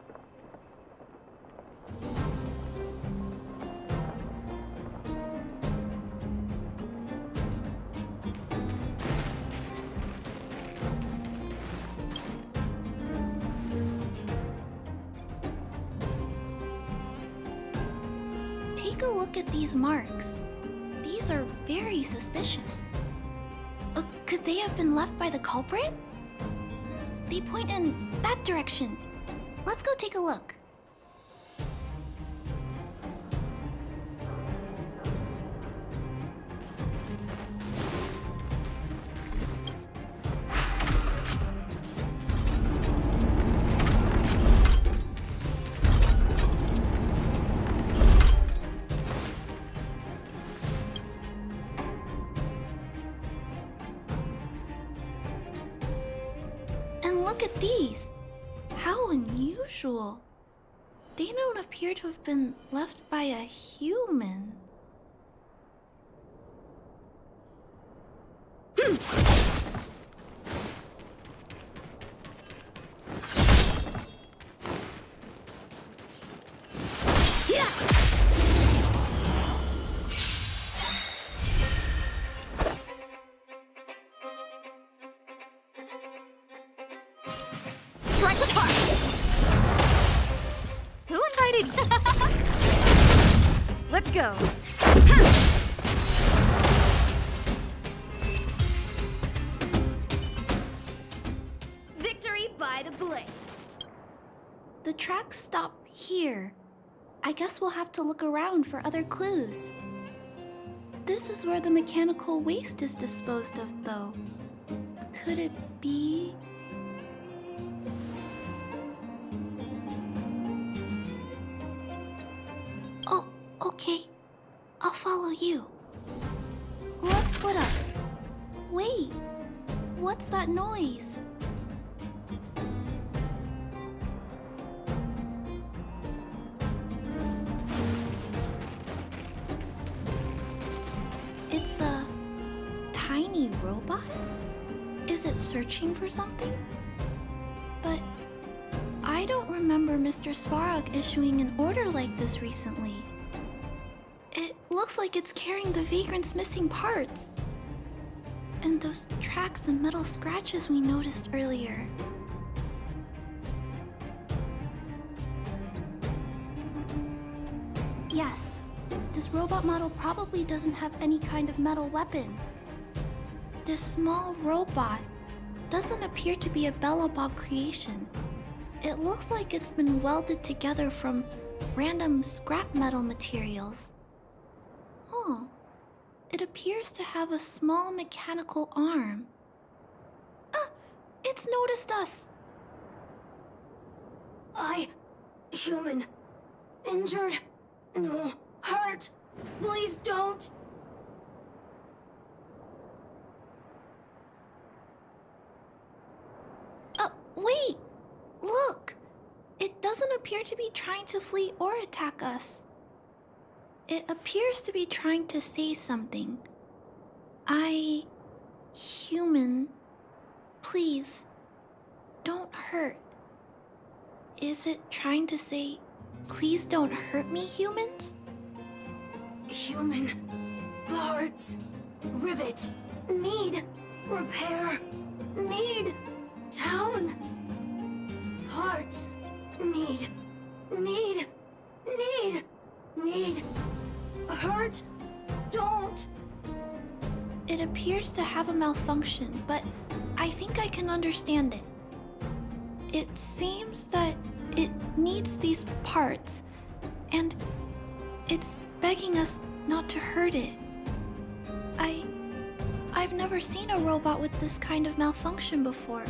Take a look at these marks. These are very suspicious. Could they have been left by the culprit? They point in that direction. Let's go take a look. And look at these. How unusual. They don't appear to have been left by a human. Strike apart! Who invited you? Let's go. Victory by the blade. The tracks stop here. I guess we'll have to look around for other clues. This is where the mechanical waste is disposed of, though. Could it be... Oh, okay. I'll follow you. Let's split up. Wait, what's that noise? It's a tiny robot? Is it searching for something? But I don't remember Mr. Svarog issuing an order like this recently. It looks like it's carrying the vagrant's missing parts. And those tracks and metal scratches we noticed earlier. Yes, this robot model probably doesn't have any kind of metal weapon. This small robot doesn't appear to be a Bellabob creation. It looks like it's been welded together from random scrap metal materials. Oh, it appears to have a small mechanical arm. Ah, it's noticed us. Human. Injured. No. Hurt. Please don't. Wait! Look! It doesn't appear to be trying to flee or attack us. It appears to be trying to say something. Human, please, don't hurt. Is it trying to say, please don't hurt me, humans? Human parts. Rivet. Need. Repair. Need. Town. Parts. Need. Need. Need. Need. Hurt. Don't. It appears to have a malfunction, but I think I can understand it. It seems that it needs these parts, and it's begging us not to hurt it. I've never seen a robot with this kind of malfunction before.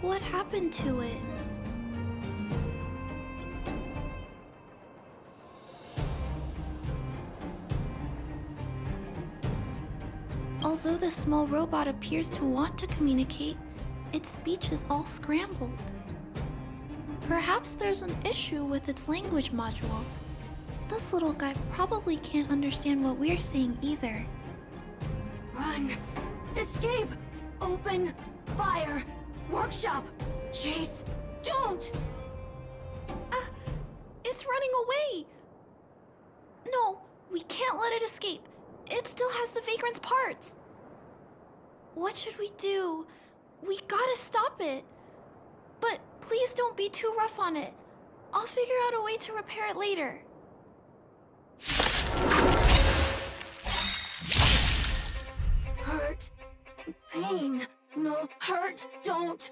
What happened to it? Although the small robot appears to want to communicate, its speech is all scrambled. Perhaps there's an issue with its language module. This little guy probably can't understand what we're saying either. Run. Escape. Open. Fire. Workshop. Chase. Don't. It's running away. No, we can't let it escape. It still has the Vagrant's parts. What should we do? We gotta stop it. But please don't be too rough on it. I'll figure out a way to repair it later. Hurt. Pain. No. Hurt. Don't.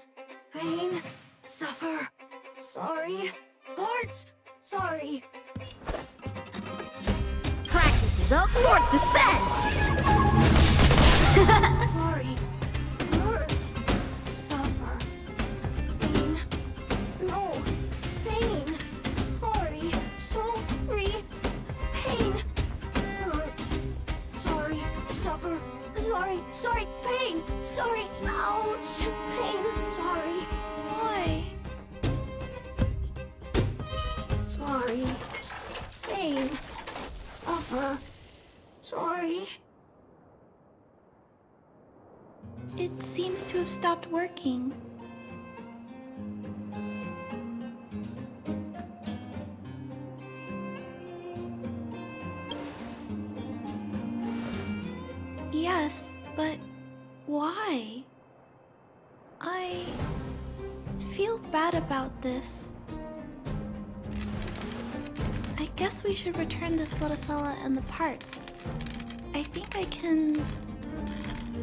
Pain. Suffer. Sorry. Parts. Sorry. Practices of swords descend! Sorry. Hurt. Suffer. Pain. No. Pain. Sorry. Sorry. Pain. Hurt. Sorry. Suffer. Sorry. Sorry. Pain. Sorry. Ouch. Pain. Sorry. Why? Sorry. Pain. Suffer. Sorry. It seems to have stopped working. Yes, but why? I feel bad about this. I guess we should return this little fella and the parts. I think I can...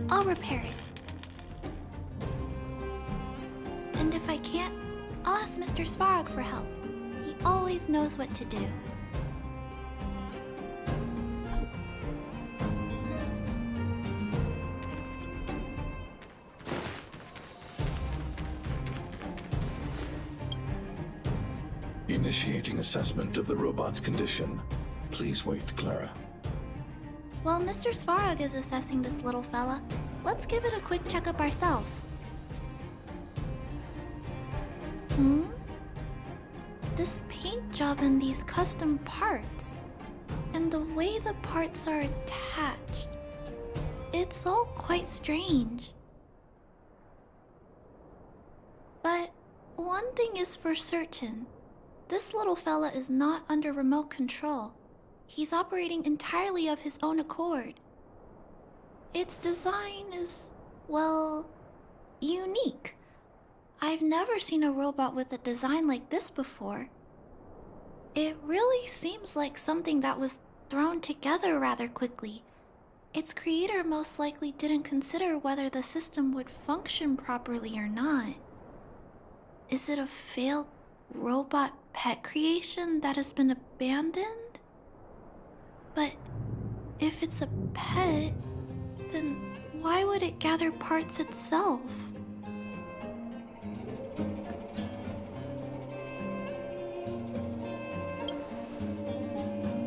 I'll repair it. And if I can't, I'll ask Mr. Svarog for help. He always knows what to do. Initiating assessment of the robot's condition. Please wait, Clara. While Mr. Svarog is assessing this little fella, let's give it a quick checkup ourselves. This paint job and these custom parts, and the way the parts are attached, it's all quite strange. But one thing is for certain. This little fella is not under remote control. He's operating entirely of his own accord. Its design is, well, unique. I've never seen a robot with a design like this before. It really seems like something that was thrown together rather quickly. Its creator most likely didn't consider whether the system would function properly or not. Is it a failed robot pet creation that has been abandoned? But if it's a pet, then why would it gather parts itself?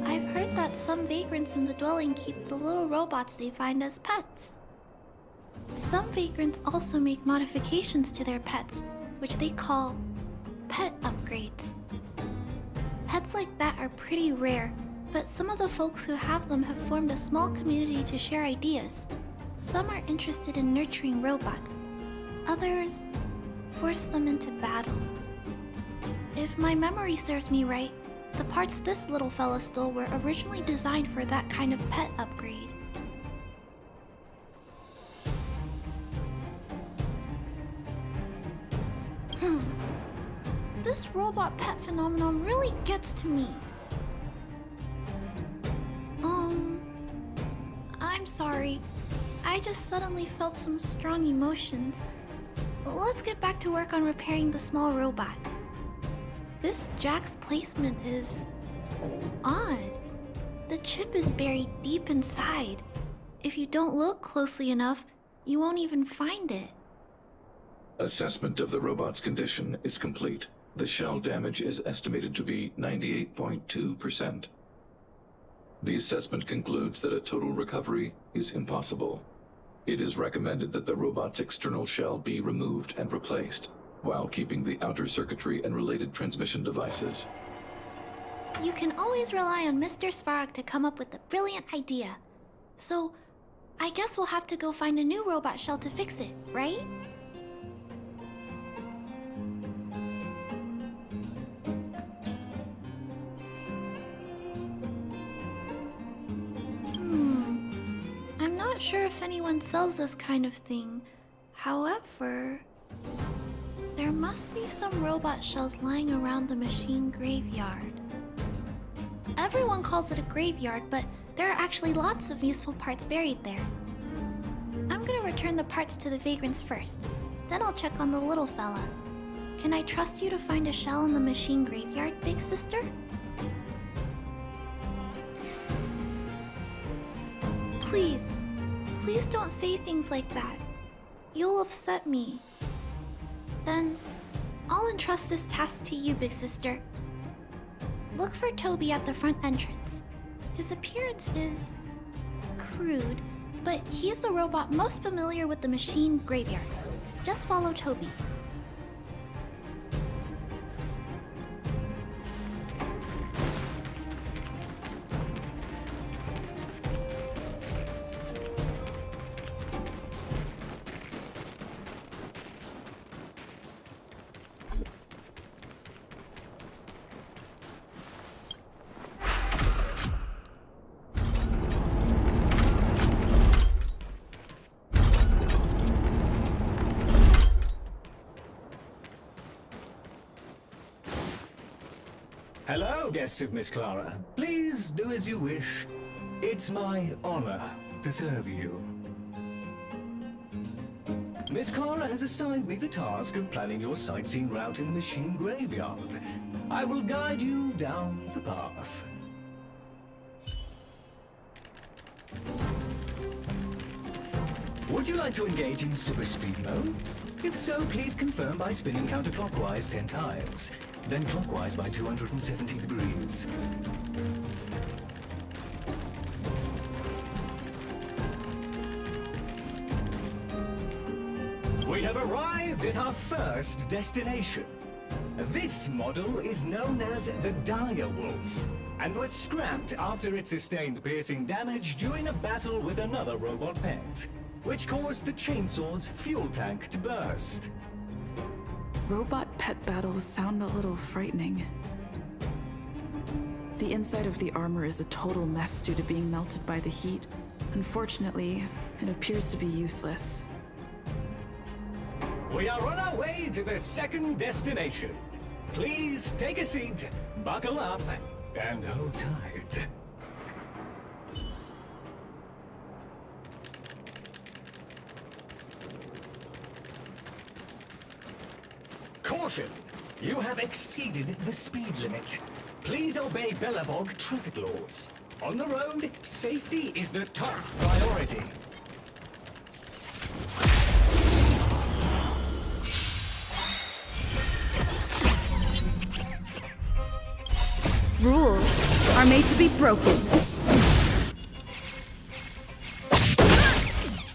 I've heard that some vagrants in the dwelling keep the little robots they find as pets. Some vagrants also make modifications to their pets, which they call pet upgrades. Pets like that are pretty rare, but some of the folks who have them have formed a small community to share ideas. Some are interested in nurturing robots. Others force them into battle. If my memory serves me right, the parts this little fella stole were originally designed for that kind of pet upgrade. This robot pet phenomenon really gets to me. I'm sorry. I just suddenly felt some strong emotions. Let's get back to work on repairing the small robot. This jack's placement is odd. The chip is buried deep inside. If you don't look closely enough, you won't even find it. Assessment of the robot's condition is complete. The shell damage is estimated to be 98.2%. The assessment concludes that a total recovery is impossible. It is recommended that the robot's external shell be removed and replaced, while keeping the outer circuitry and related transmission devices. You can always rely on Mr. Svarog to come up with a brilliant idea. So, I guess we'll have to go find a new robot shell to fix it, right? I'm not sure if anyone sells this kind of thing. However, there must be some robot shells lying around the machine graveyard. Everyone calls it a graveyard, but there are actually lots of useful parts buried there. I'm gonna return the parts to the vagrants first. Then I'll check on the little fella. Can I trust you to find a shell in the machine graveyard, big sister? Please, please don't say things like that. You'll upset me. Then, I'll entrust this task to you, big sister. Look for Toby at the front entrance. His appearance is crude, but he's the robot most familiar with the machine graveyard. Just follow Toby. Hello, guests of Miss Clara. Please do as you wish. It's my honor to serve you. Miss Clara has assigned me the task of planning your sightseeing route in the machine graveyard. I will guide you down the path. Would you like to engage in super speed mode? If so, please confirm by spinning counterclockwise 10 times, then clockwise by 270 degrees. We have arrived at our first destination. This model is known as the Dire Wolf, and was scrapped after it sustained piercing damage during a battle with another robot pet, which caused the chainsaw's fuel tank to burst. Robot pet battles sound a little frightening. The inside of the armor is a total mess due to being melted by the heat. Unfortunately, it appears to be useless. We are on our way to the second destination. Please take a seat, buckle up, and hold tight. Caution! You have exceeded the speed limit. Please obey Bellabog traffic laws. On the road, safety is the top priority. Rules are made to be broken.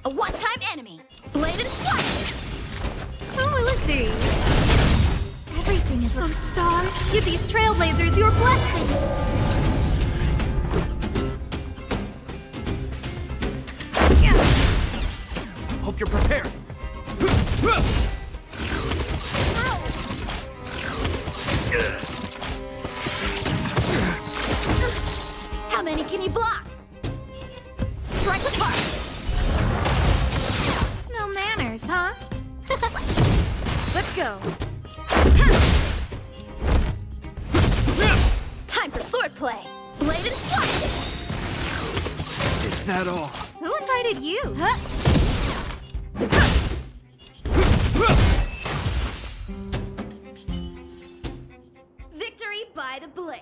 A one-time enemy. Bladed flash! Oh, let's see. Everything is... Oh, stars, give these trailblazers your blessing! Hope you're prepared. How many can you block? Strike apart! No manners, huh? Let's go. Time for swordplay. Blade and flight. Is that all? Who invited you? Victory by the blade.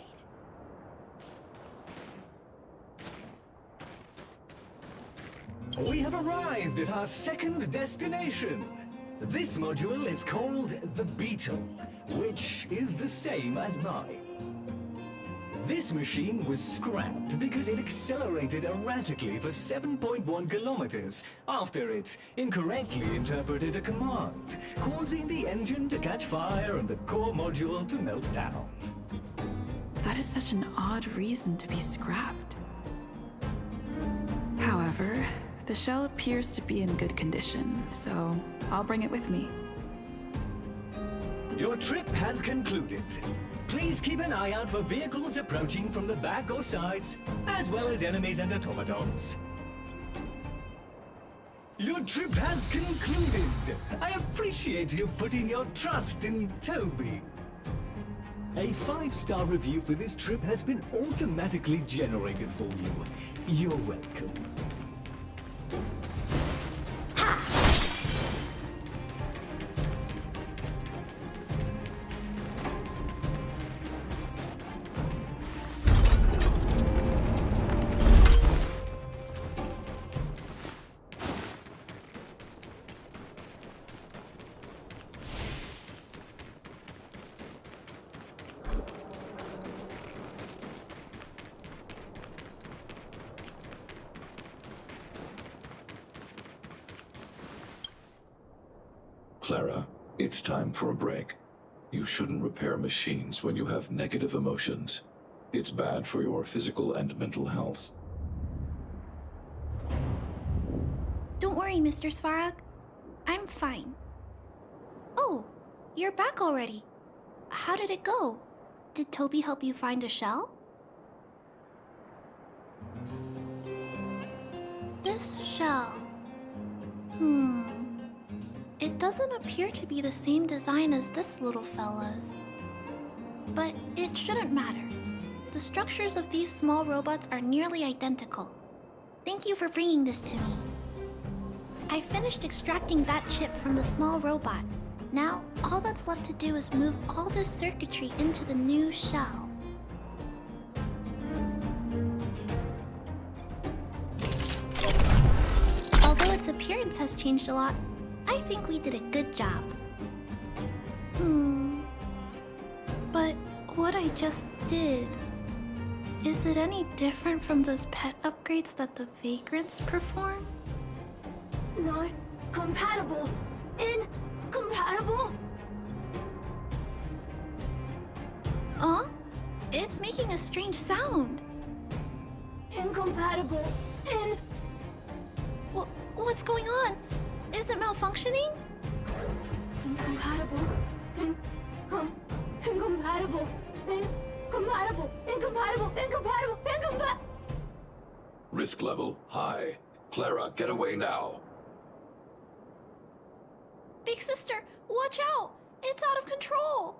We have arrived at our second destination. This module is called the Beetle, which is the same as mine. This machine was scrapped because it accelerated erratically for 7.1 kilometers after it incorrectly interpreted a command, causing the engine to catch fire and the core module to melt down. That is such an odd reason to be scrapped. However, the shell appears to be in good condition, so I'll bring it with me. Your trip has concluded. Please keep an eye out for vehicles approaching from the back or sides, as well as enemies and automatons. Your trip has concluded. I appreciate you putting your trust in Toby. A 5-star review for this trip has been automatically generated for you. You're welcome. Clara, it's time for a break. You shouldn't repair machines when you have negative emotions. It's bad for your physical and mental health. Don't worry, Mr. Svarog. I'm fine. Oh, you're back already. How did it go? Did Toby help you find a shell? This shell... It doesn't appear to be the same design as this little fella's. But it shouldn't matter. The structures of these small robots are nearly identical. Thank you for bringing this to me. I finished extracting that chip from the small robot. Now, all that's left to do is move all this circuitry into the new shell. Although its appearance has changed a lot, I think we did a good job. But what I just did... Is it any different from those pet upgrades that the Vagrants perform? Not compatible. Incompatible? Huh? It's making a strange sound. Incompatible. What's going on? Is it malfunctioning? Incompatible. Incompatible. Risk level high. Clara, get away now. Big sister, watch out! It's out of control!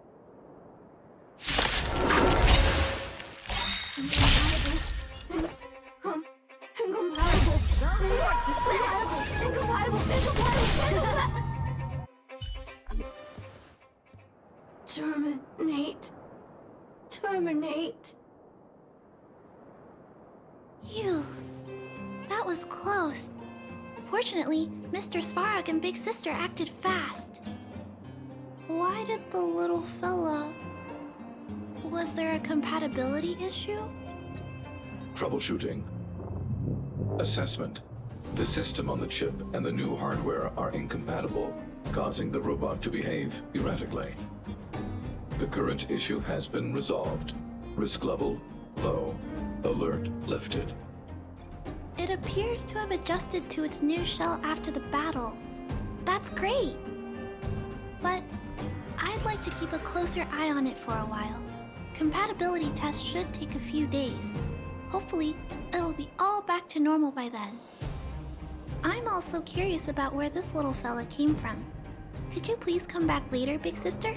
Terminate. Phew. That was close. Fortunately, Mr. Svarog and Big Sister acted fast. Why did the little fella... Was there a compatibility issue? Troubleshooting. Assessment. The system on the chip and the new hardware are incompatible, causing the robot to behave erratically. The current issue has been resolved. Risk level low. Alert lifted. It appears to have adjusted to its new shell after the battle. That's great! But I'd I'd like to keep a closer eye on it for a while. Compatibility tests should take a few days. Hopefully, it'll be all back to normal by then. I'm also curious about where this little fella came from. Could you please come back later, Big Sister?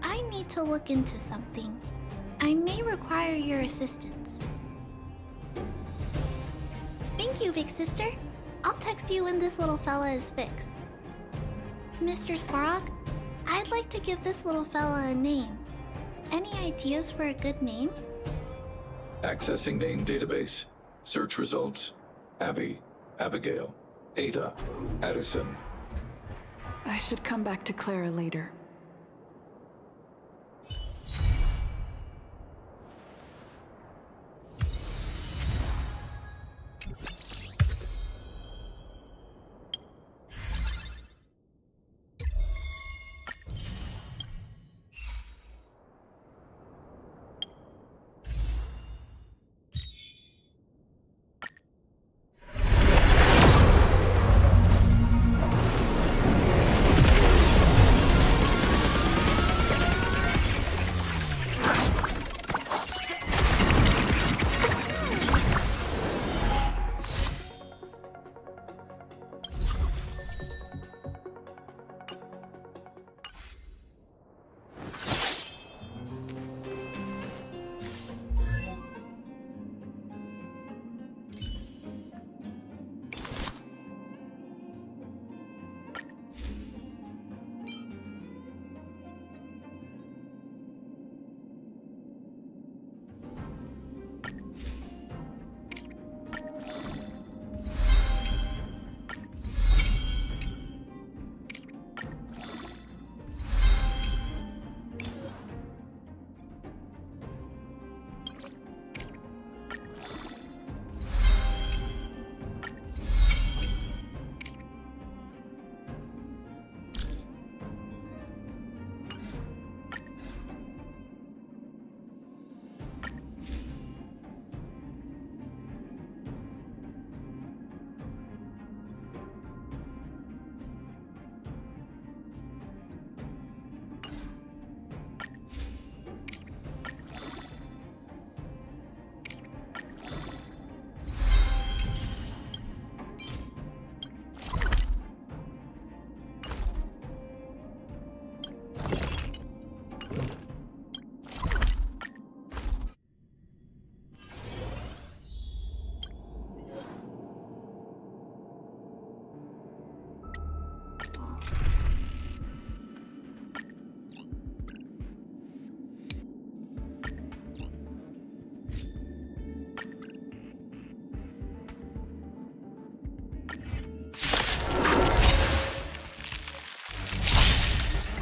I need to look into something. I may require your assistance. Thank you, Big Sister. I'll text you when this little fella is fixed. Mr. Svarog, I'd like to give this little fella a name. Any ideas for a good name? Accessing name database. Search results. Abby, Abigail, Ada, Addison. I should come back to Clara later.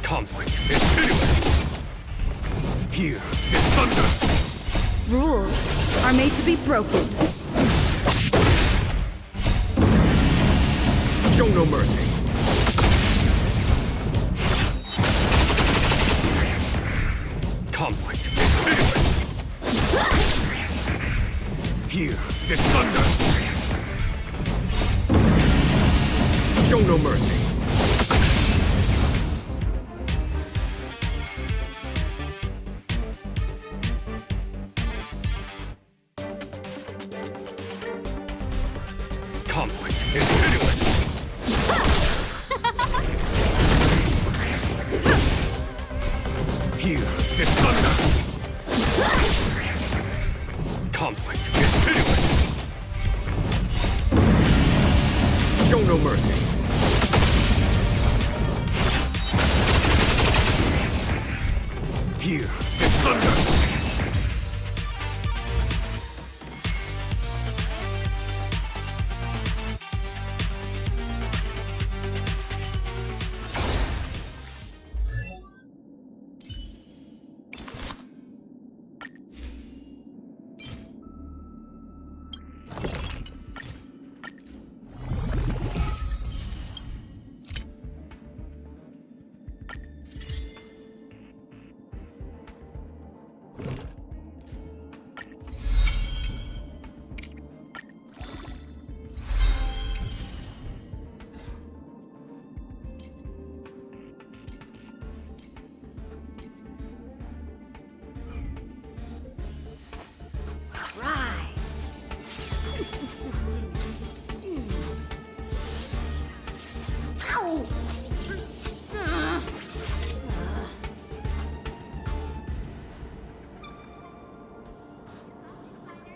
Conflict is pitiless. Here is thunder. Rules are made to be broken. Show no mercy. Conflict is pitiless. Here is thunder. Show no mercy. Conflict is pitiless. Here is thunder. Conflict is pitiless. Show no mercy. Here is thunder. Ow!